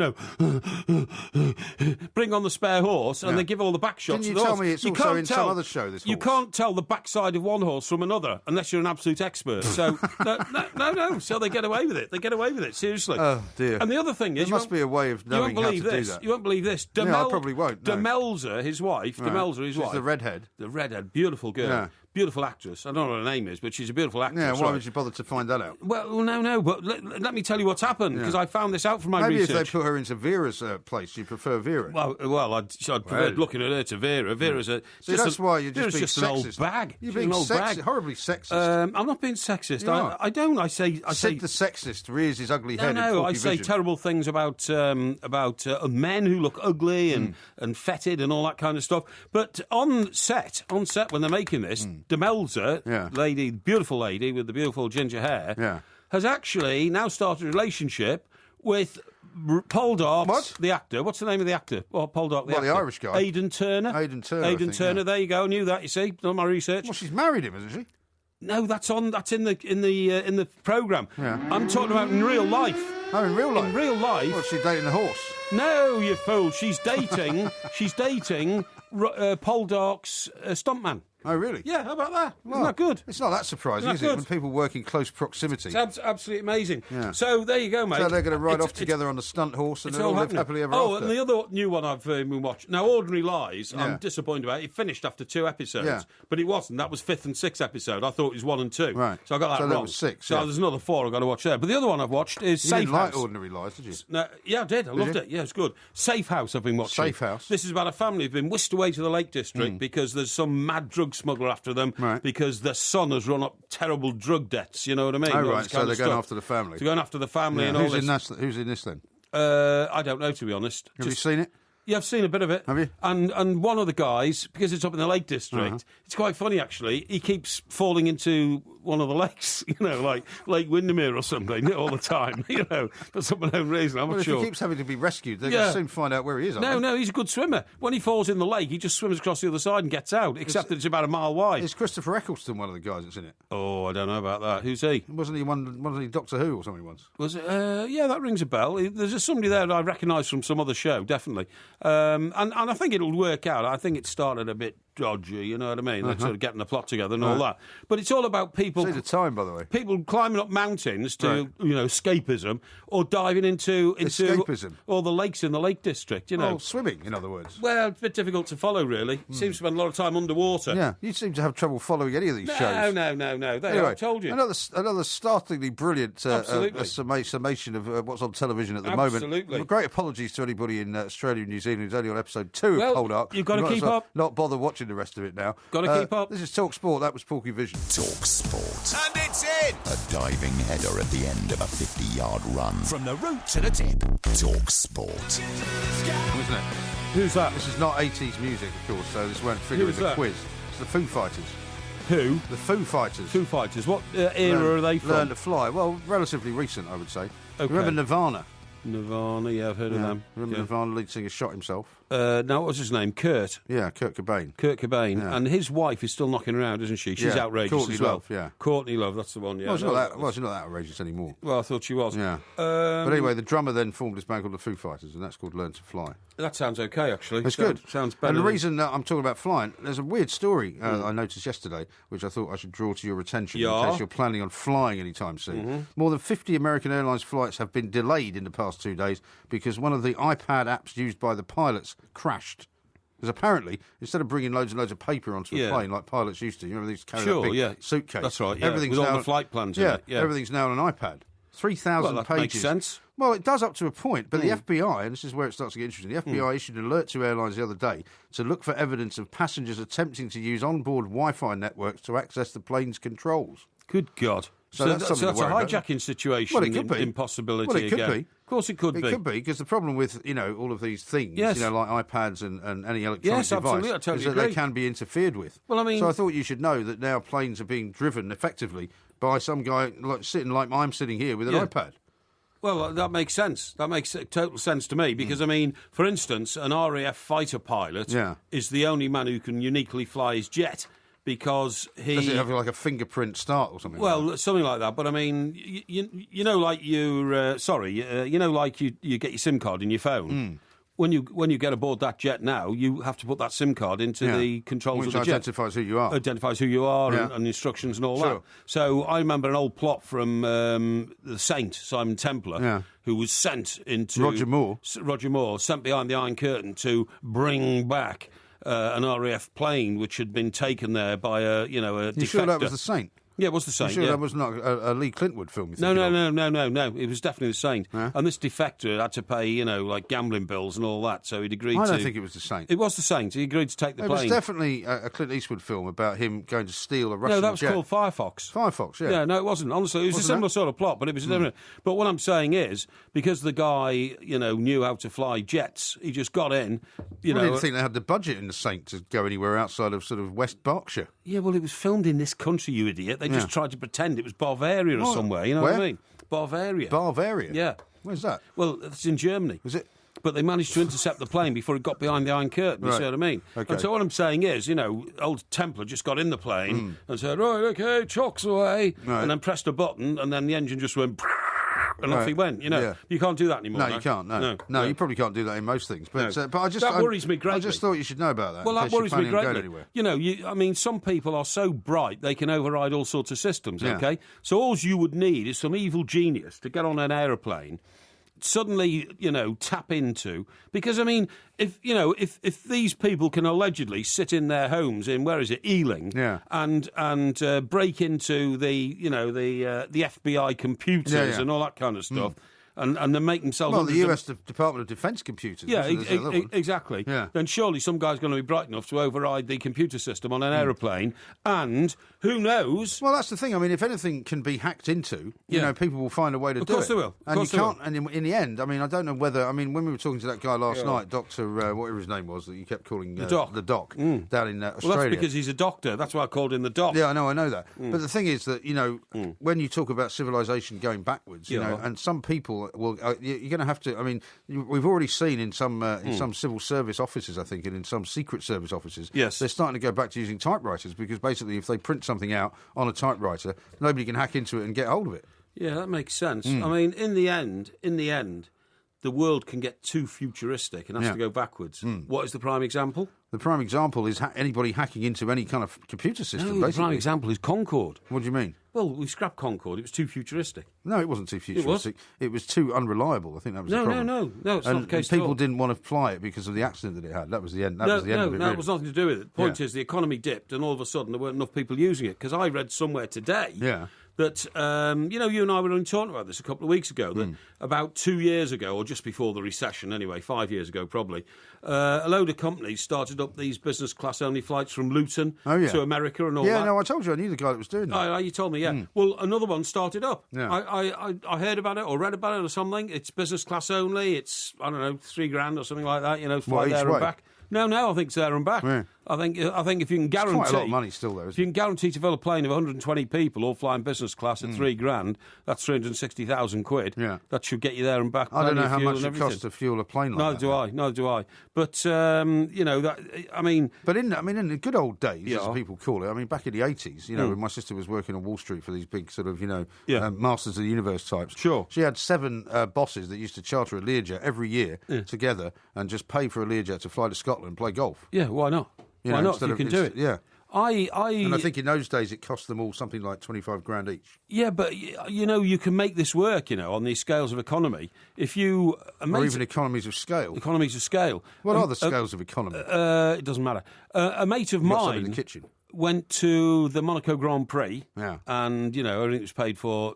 Bring on the spare horse, and they give all the back shots. Didn't you tell me it's also in some other show, this horse? You can't tell the backside of one horse from another unless you're an absolute expert. So, no. So they get away with it. They get away with it, seriously. Oh, dear. And the other thing is... There must be a way of knowing how to do that. You won't believe this. I probably won't. No. Demelza, his wife. She's the redhead. The redhead, beautiful girl. Yeah. Beautiful actress. I don't know what her name is, but she's a beautiful actress. Yeah, why would you bother to find that out? Well, no, but let me tell you what's happened, because I found this out from my research. Maybe if they put her into Vera's place, you prefer Vera. Well, I'd prefer looking at her to Vera. Vera's that's why you're just being sexist. An old bag. You're being sexist, horribly sexist. I'm not being sexist. I don't. I say Sid the sexist rears his ugly head. No, I say terrible things about men who look ugly and fetid and all that kind of stuff. But on set when they're making this, Demelza, lady, beautiful lady with the beautiful ginger hair, has actually now started a relationship with Poldark, the actor. What's the name of the actor? Well, Poldark, the actor. The Irish guy. Aidan Turner. Aidan Turner. There you go. Knew that. You see, done my research. Well, she's married him, isn't she? No, that's in the programme. Yeah. I'm talking about in real life. Oh, in real life. In real life. Well, she's dating a horse. No, you fool. She's dating. Poldark's stuntman. Oh, really? Yeah, how about that? Well, isn't that good? It's not that surprising, is it, when people work in close proximity? It's absolutely amazing. Yeah. So there you go, mate. So they're going to ride off together on the stunt horse and they'll live happily ever after. And the other new one I've been watching. Now, Ordinary Lies, I'm disappointed about it. It finished after 2 episodes, but it wasn't. That was 5th and 6th episode. I thought it was 1 and 2. Right. So I got that wrong. That was 6. So there's another 4 I've got to watch there. But the other one I've watched is Safe House. You didn't like Ordinary Lies, did you? No, yeah, I did. I loved it. Yeah, it's good. Safe House I've been watching. Safe House. This is about a family who've been whisked away to the Lake District because there's some mad drug smuggler after them Right. because their son has run up terrible drug debts. You know what I mean? Oh, All right, this so kind they're of going stuff. after the family. They're going after the family and all this. Who's in this then? I don't know, to be honest. Have you seen it? Yeah, I've seen a bit of it. Have you? And one of the guys, because it's up in the Lake District, it's quite funny actually. He keeps falling into one of the lakes, like Lake Windermere or something, all the time, for some unknown reason. I'm not If sure. he keeps having to be rescued, they're going to soon find out where he is. No, he's a good swimmer. When he falls in the lake, he just swims across the other side and gets out, except that it's about a mile wide. Is Christopher Eccleston one of the guys that's in it? Oh, I don't know about that. Who's he? Wasn't he Doctor Who or something once? Was it? Yeah, that rings a bell. There's just somebody there that I recognise from some other show, definitely. And I think it'll work out. I think it started a bit dodgy, you know what I mean? Like sort of getting the plot together and all that. But it's all about people... See the time, by the way. People climbing up mountains to, escapism, or diving into Escapism? all the lakes in the Lake District, Oh, swimming, in other words. Well, it's a bit difficult to follow, really. Seems to spend a lot of time underwater. Yeah, you seem to have trouble following any of these shows. No. Anyway, I told you. Another startlingly brilliant summation of what's on television at the moment. Absolutely. Great apologies to anybody in Australia and New Zealand who's only on episode 2 of Cold Ark. You've got to keep up. Not bother watching the rest of it now. Got to keep up. This is Talk Sport. That was Porkyvision. Talk Sport. And it's in! A diving header at the end of a 50-yard run. From the root to the tip. Talk Sport. Isn't it? Who's that? This is not 80s music, of course, so this won't figure Who's in the that? quiz. It's the Foo Fighters. Who? The Foo Fighters. Foo Fighters. What era are they from? Learn to Fly. Well, relatively recent, I would say. Okay. Remember Nirvana? Nirvana, yeah, I've heard of them. Remember Nirvana lead singer shot himself? No, what was his name? Kurt. Yeah, Kurt Cobain. Kurt Cobain. Yeah. And his wife is still knocking around, isn't she? She's Yeah, outrageous Courtney as well. Love, yeah. Courtney Love, that's the one, yeah. Well, she's not that outrageous anymore. Well, I thought she was. Yeah. But anyway, the drummer then formed this band called the Foo Fighters, and that's called Learn to Fly. That sounds okay, actually. It's good. Sounds better. And the than- reason that I'm talking about flying, there's a weird story I noticed yesterday, which I thought I should draw to your attention in case you're planning on flying anytime soon. More than 50 American Airlines flights have been delayed in the past 2 days because one of the iPad apps used by the pilots crashed. Because apparently, instead of bringing loads and loads of paper onto a plane like pilots used to, they used to carry that big suitcase. That's right, yeah. Everything's with all now the flight plans in it. Yeah, everything's now on an iPad. 3,000 that pages. makes sense. Well, it does up to a point, but the FBI, and this is where it starts to get interesting, the FBI issued an alert to airlines the other day to look for evidence of passengers attempting to use onboard Wi-Fi networks to access the plane's controls. Good God. So that's something that's to a worry about. hijacking situation. Well, it could be. Impossibility Well, it could again. be. Of course it could be. It could be, because the problem with, all of these things, Yes. like iPads and any electronic Yes, device, absolutely, I totally is that agree. they can be interfered with. Well, I mean... So I thought you should know that now planes are being driven effectively by some guy sitting like I'm sitting here with an iPad. Well, that makes sense. That makes total sense to me because, I mean, for instance, an RAF fighter pilot is the only man who can uniquely fly his jet because he... Does it have like a fingerprint start or something? Well, like that? something like that. But I mean, like you get your SIM card in your phone. When you get aboard that jet now, you have to put that SIM card into the controls of the Which jet. identifies who you are. Identifies who you are and instructions and all that. So I remember an old plot from the Saint, Simon Templar, who was sent into... Roger Moore. Roger Moore, sent behind the Iron Curtain to bring back an RAF plane which had been taken there by a defector. You sure that was the Saint? Yeah, it was the Saint. You sure that was not a Lee Clintwood film? No. It was definitely the Saint. Yeah? And this defector had to pay, like gambling bills and all that, so he'd agreed to... I don't think it was the Saint. It was the Saint. He agreed to take the plane. It was definitely a Clint Eastwood film about him going to steal a Russian jet. No, that was called Firefox. Firefox, yeah. Yeah, no, it wasn't. Honestly, it was a similar sort of plot, but it was different. But what I'm saying is, because the guy, knew how to fly jets, he just got in, I didn't think they had the budget in the Saint to go anywhere outside of sort of West Berkshire. Yeah, well, it was filmed in this country, you idiot. They just tried to pretend it was Bavaria or somewhere, you know what I mean? Bavaria. Bavaria? Yeah. Where's that? Well, it's in Germany. Was it? But they managed to intercept the plane before it got behind the Iron Curtain, you see what I mean? Okay. And so what I'm saying is, old Templar just got in the plane and said, right, OK, chocks away, and then pressed a button, and then the engine just went... And off he went, You can't do that anymore. No, you can't, no, you probably can't do that in most things. But, that worries me greatly. I just thought you should know about that. Well, that worries me greatly. Some people are so bright they can override all sorts of systems, OK? So all you would need is some evil genius to get on an aeroplane, suddenly, tap into... Because, if these people can allegedly sit in their homes in, where is it, Ealing, and break into the FBI computers and all that kind of stuff, and they make themselves... Well, the US Department of Defence computers. Yeah, exactly. Yeah. Then surely some guy's going to be bright enough to override the computer system on an aeroplane, and who knows... Well, that's the thing. I mean, if anything can be hacked into, you know, people will find a way to do it. Of course they will. And you can't... And in the end, I mean, I don't know whether... I mean, when we were talking to that guy last night, Dr. whatever his name was, that you kept calling... The Doc. The Doc, down in Australia. Well, that's because he's a doctor. That's why I called him the Doc. Yeah, I know that. But the thing is that, you know, when you talk about civilization going backwards, you know, and some people will... you're going to have to... I mean, we've already seen in some civil service offices, I think, and in some secret service offices, they're starting to go back to using typewriters because basically if they print something out on a typewriter, nobody can hack into it and get hold of it. Yeah, that makes sense. I mean, in the end, the world can get too futuristic and has to go backwards. What is the prime example? The prime example is anybody hacking into any kind of computer system, basically. The prime example is Concorde. What do you mean? Well, we scrapped Concorde. It was too futuristic. No, it wasn't too futuristic. It was too unreliable. I think that was the problem. No, it's not the case people at all. didn't want to fly it because of the accident that it had. That was the end. That was the end of it. No, it was nothing to do with it. The point is the economy dipped and all of a sudden there weren't enough people using it. Because I read somewhere today... that, you know, you and I were only talking about this a couple of weeks ago, that about 2 years ago, or just before the recession anyway, 5 years ago probably, a load of companies started up these business class-only flights from Luton to America and all that. Yeah, no, I told you, I knew the guy that was doing that. You told me, Well, another one started up. Yeah. I heard about it or read about it or something. It's business class only. It's, I don't know, $3,000 or something like that, you know, fly there and back. No, I think it's there and back. Yeah. I think if you can guarantee... It's quite a lot of money still, though, if you can guarantee to fill a plane of 120 people all flying business class at $3,000, that's 360,000 quid. Yeah. That should get you there and back. I don't know how much it costs to fuel a plane like that. Neither do I. But, you know, that, I mean... But in the good old days, as people call it, I mean, back in the 80s, you know, when my sister was working on Wall Street for these big sort of, you know, Masters of the Universe types. Sure. She had 7 bosses that used to charter a Learjet every year together and just pay for a Learjet to fly to Scotland and play golf. Yeah, why not? Why not? You can do it. Yeah. And I think in those days it cost them all something like 25 grand each. Yeah, but, you know, you can make this work, you know, on these scales of economy. If you... Or even economies of scale. Economies of scale. What are the scales of economy? It doesn't matter. A mate of mine in the kitchen. Went to the Monaco Grand Prix, and, you know, everything was paid for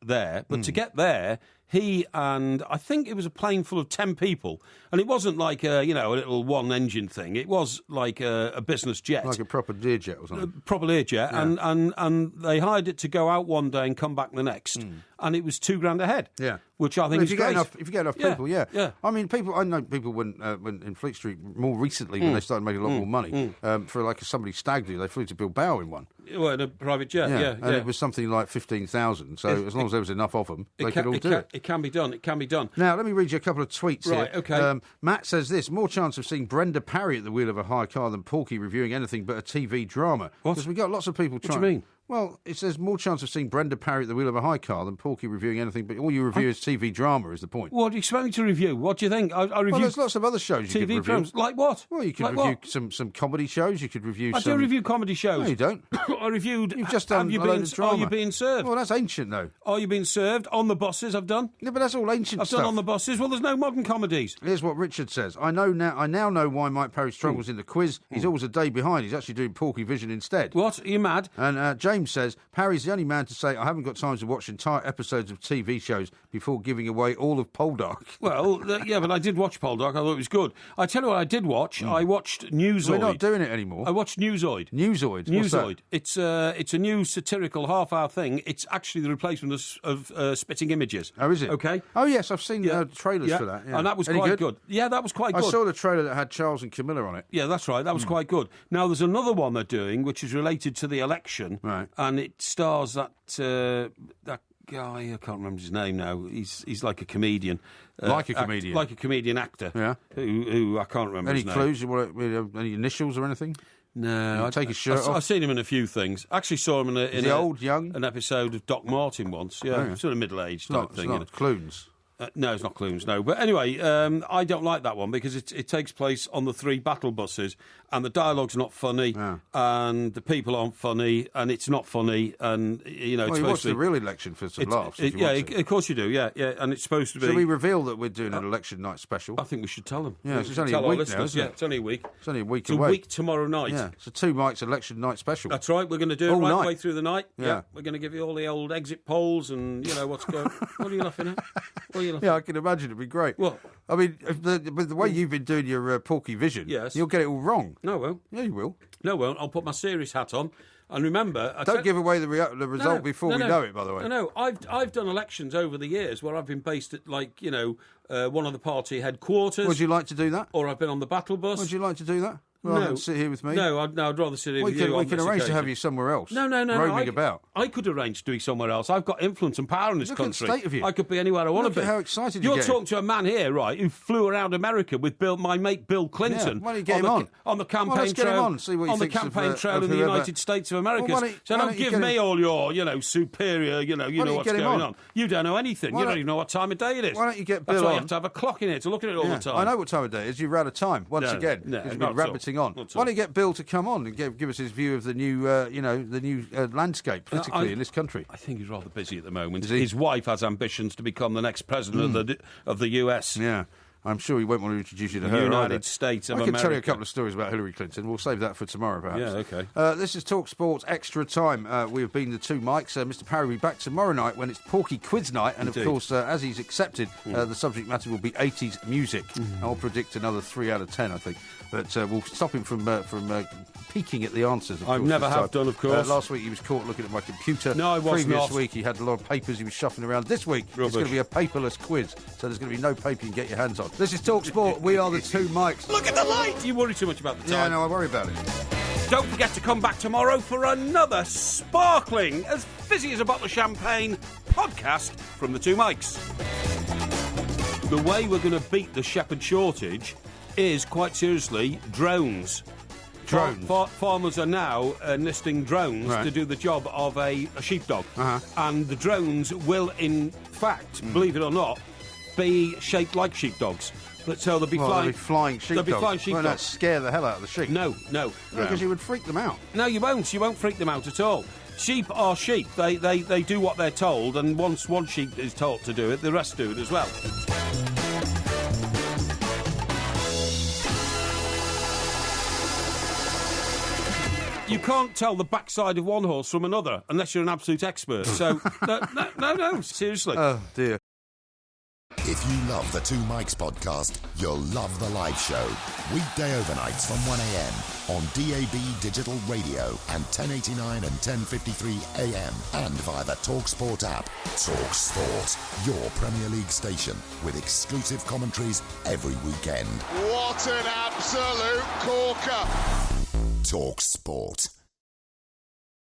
there. But to get there... He and I think it was a plane full of 10 people, and it wasn't like a little one-engine thing. It was like a business jet, like a proper Learjet or something. Proper Learjet, and they hired it to go out one day and come back the next, and it was $2,000 a head. Yeah, which I think is great. If you get enough people, yeah. I mean, I know people when in Fleet Street more recently when they started making a lot more money for like somebody stag do, they flew to Bilbao in one. Well, in a private jet, yeah. And it was something like 15,000. So as long as there was enough of them, they could all do it. It can be done. It can be done. Now, let me read you a couple of tweets here. Right, OK. Matt says this, more chance of seeing Brenda Parry at the wheel of a hire car than Porky reviewing anything but a TV drama. What? Because we got lots of people trying... What do you mean? Well, it says more chance of seeing Brenda Parry at the wheel of a high car than Porky reviewing anything, but all you review is TV drama is the point. What do you expect me to review? What do you think? I review... Well, there's lots of other shows you could review. Programs. Like what? Well, you could review some comedy shows, you could review I do review comedy shows. No, you don't. I reviewed... You've just done a load of drama. Are you being served? Well, that's ancient, though. Are you being served? On the buses, I've done. Yeah, but that's all ancient stuff. I've done on the buses. Well, there's no modern comedies. Here's what Richard says. I now know why Mike Parry struggles in the quiz. He's always a day behind. He's actually doing Porkyvision instead. What? Are you mad? And James says, Parry's the only man to say, I haven't got time to watch entire episodes of TV shows before giving away all of Poldark. Well, yeah, but I did watch Poldark. I thought it was good. I tell you what I did watch. I watched Newzoid. We're not doing it anymore. I watched Newzoid. Newzoid? What's that? It's a new satirical half-hour thing. It's actually the replacement of Spitting Images. Oh, is it? Okay. Oh, yes, I've seen trailers for that. Yeah. And that was quite good. Yeah, that was quite good. I saw the trailer that had Charles and Camilla on it. Yeah, that's right. That was quite good. Now, there's another one they're doing, which is related to the election. Right. And it stars that guy, I can't remember his name now. He's like a comedian. Like a comedian actor. Yeah. Who I can't remember his name. Any clues? Any initials or anything? No. Take his shirt off? I've seen him in a few things. Actually saw him in old, young? An episode of Doc Martin once. Yeah, sort of middle-aged type thing. It's not Clunes. No, it's not Clunes, no. But anyway, I don't like that one because it takes place on the 3 battle buses and the dialogue's not funny, Yeah. and the people aren't funny, and it's not funny, and, you know, Well, it's you supposed watch to the be... real election for some laughs. If you want to. Of course you do, yeah, and it's supposed to be... Shall we reveal that we're doing an election night special? I think we should tell them. Yeah, We it's should only a tell our week now, listeners. isn't it? Yeah, it's only a week. It's only a week It's away. a week tomorrow night. Yeah, it's a 2 Mikes election night special. That's right, we're going to do it All right the night. way through the night. Yeah. We're going to give you all the old exit polls and, you know, what's going... What are you laughing at? What are you laughing Yeah, I can imagine it'd be great. What? I mean, with the way you've been doing your Porkyvision, Yes. you'll get it all wrong. No, I won't. Yeah, you will. No, I won't. I'll put my serious hat on. And remember... Don't give away the result before we know it, by the way. No, I've done elections over the years where I've been based at, like, you know, one of the party headquarters. Would you like to do that? Or I've been on the battle bus. Would you like to do that? Rather than sit here with me? No, I'd rather sit here with you. We can arrange to have you somewhere else. No. Roaming about. I could arrange to be somewhere else. I've got influence and power in this Look at the country. state of you. I could be anywhere I want Look to at be. how excited you're You're getting. talking to a man here, right, who flew around America with my mate Bill Clinton. Yeah. Why don't you get him on? On the campaign let's get him trail. on, see what he on the thinks of, campaign trail of in the whoever. United States of America. Well, why So don't don't you give get me him- all your, you know, superior, you know don't you what's get him going on? on. You don't know anything. Why You don't don't- even know what time of day it is. Why don't you get That's Bill why you on? have to have a clock in here to look at it all the time. I know what time of day it is. You're out of time once No, again. no, You've not been at rabbiting all. on. Not at Why all. don't you get Bill to come on and give us his view of the new, landscape politically in this country? I think he's rather busy at the moment. Is he? His wife has ambitions to become the next president of the US. Yeah. I'm sure he won't want to introduce you to The her. United either. States of I can tell you a America. couple of stories about Hillary Clinton. We'll save that for tomorrow, perhaps. Yeah, OK. This is Talk Sports Extra Time. We have been the 2 Mikes. Mr. Parry will be back tomorrow night when it's Porky Quiz Night. And, Indeed. of course, as he's accepted, the subject matter will be 80s music. I'll predict another 3 out of 10, I think. But we'll stop him from peeking at the answers, of I course, never this have time. done, of course. Last week he was caught looking at my computer. No, I was Previous not. week he had a lot of papers he was shuffling around. This week it's Rubbish. going to be a paperless quiz. So there's going to be no paper you can get your hands on. This is Talk Sport. We are the 2 Mikes. Look at the light! You worry too much about the Yeah, time. no, I worry about it. Don't forget to come back tomorrow for another sparkling, as fizzy as a bottle of champagne podcast from the 2 Mikes. The way we're going to beat the shepherd shortage is, quite seriously, drones. Drones? Farmers are now enlisting drones Right. to do the job of a sheepdog. Uh-huh. And the drones will, in fact, believe it or not, be shaped like sheepdogs. So they'll be Well, flying... they'll be flying sheepdogs. They'll be flying sheepdogs. Won't that scare the hell out of the sheep? No. Because you would freak them out. No, you won't. You won't freak them out at all. Sheep are sheep. They do what they're told, and once one sheep is told to do it, the rest do it as well. You can't tell the backside of one horse from another unless you're an absolute expert. So, no, seriously. Oh, dear. If you love the 2 Mikes podcast, you'll love the live show. Weekday overnights from 1am on DAB Digital Radio and 1089 and 1053 AM and via the TalkSport app. TalkSport, your Premier League station with exclusive commentaries every weekend. What an absolute corker! TalkSport.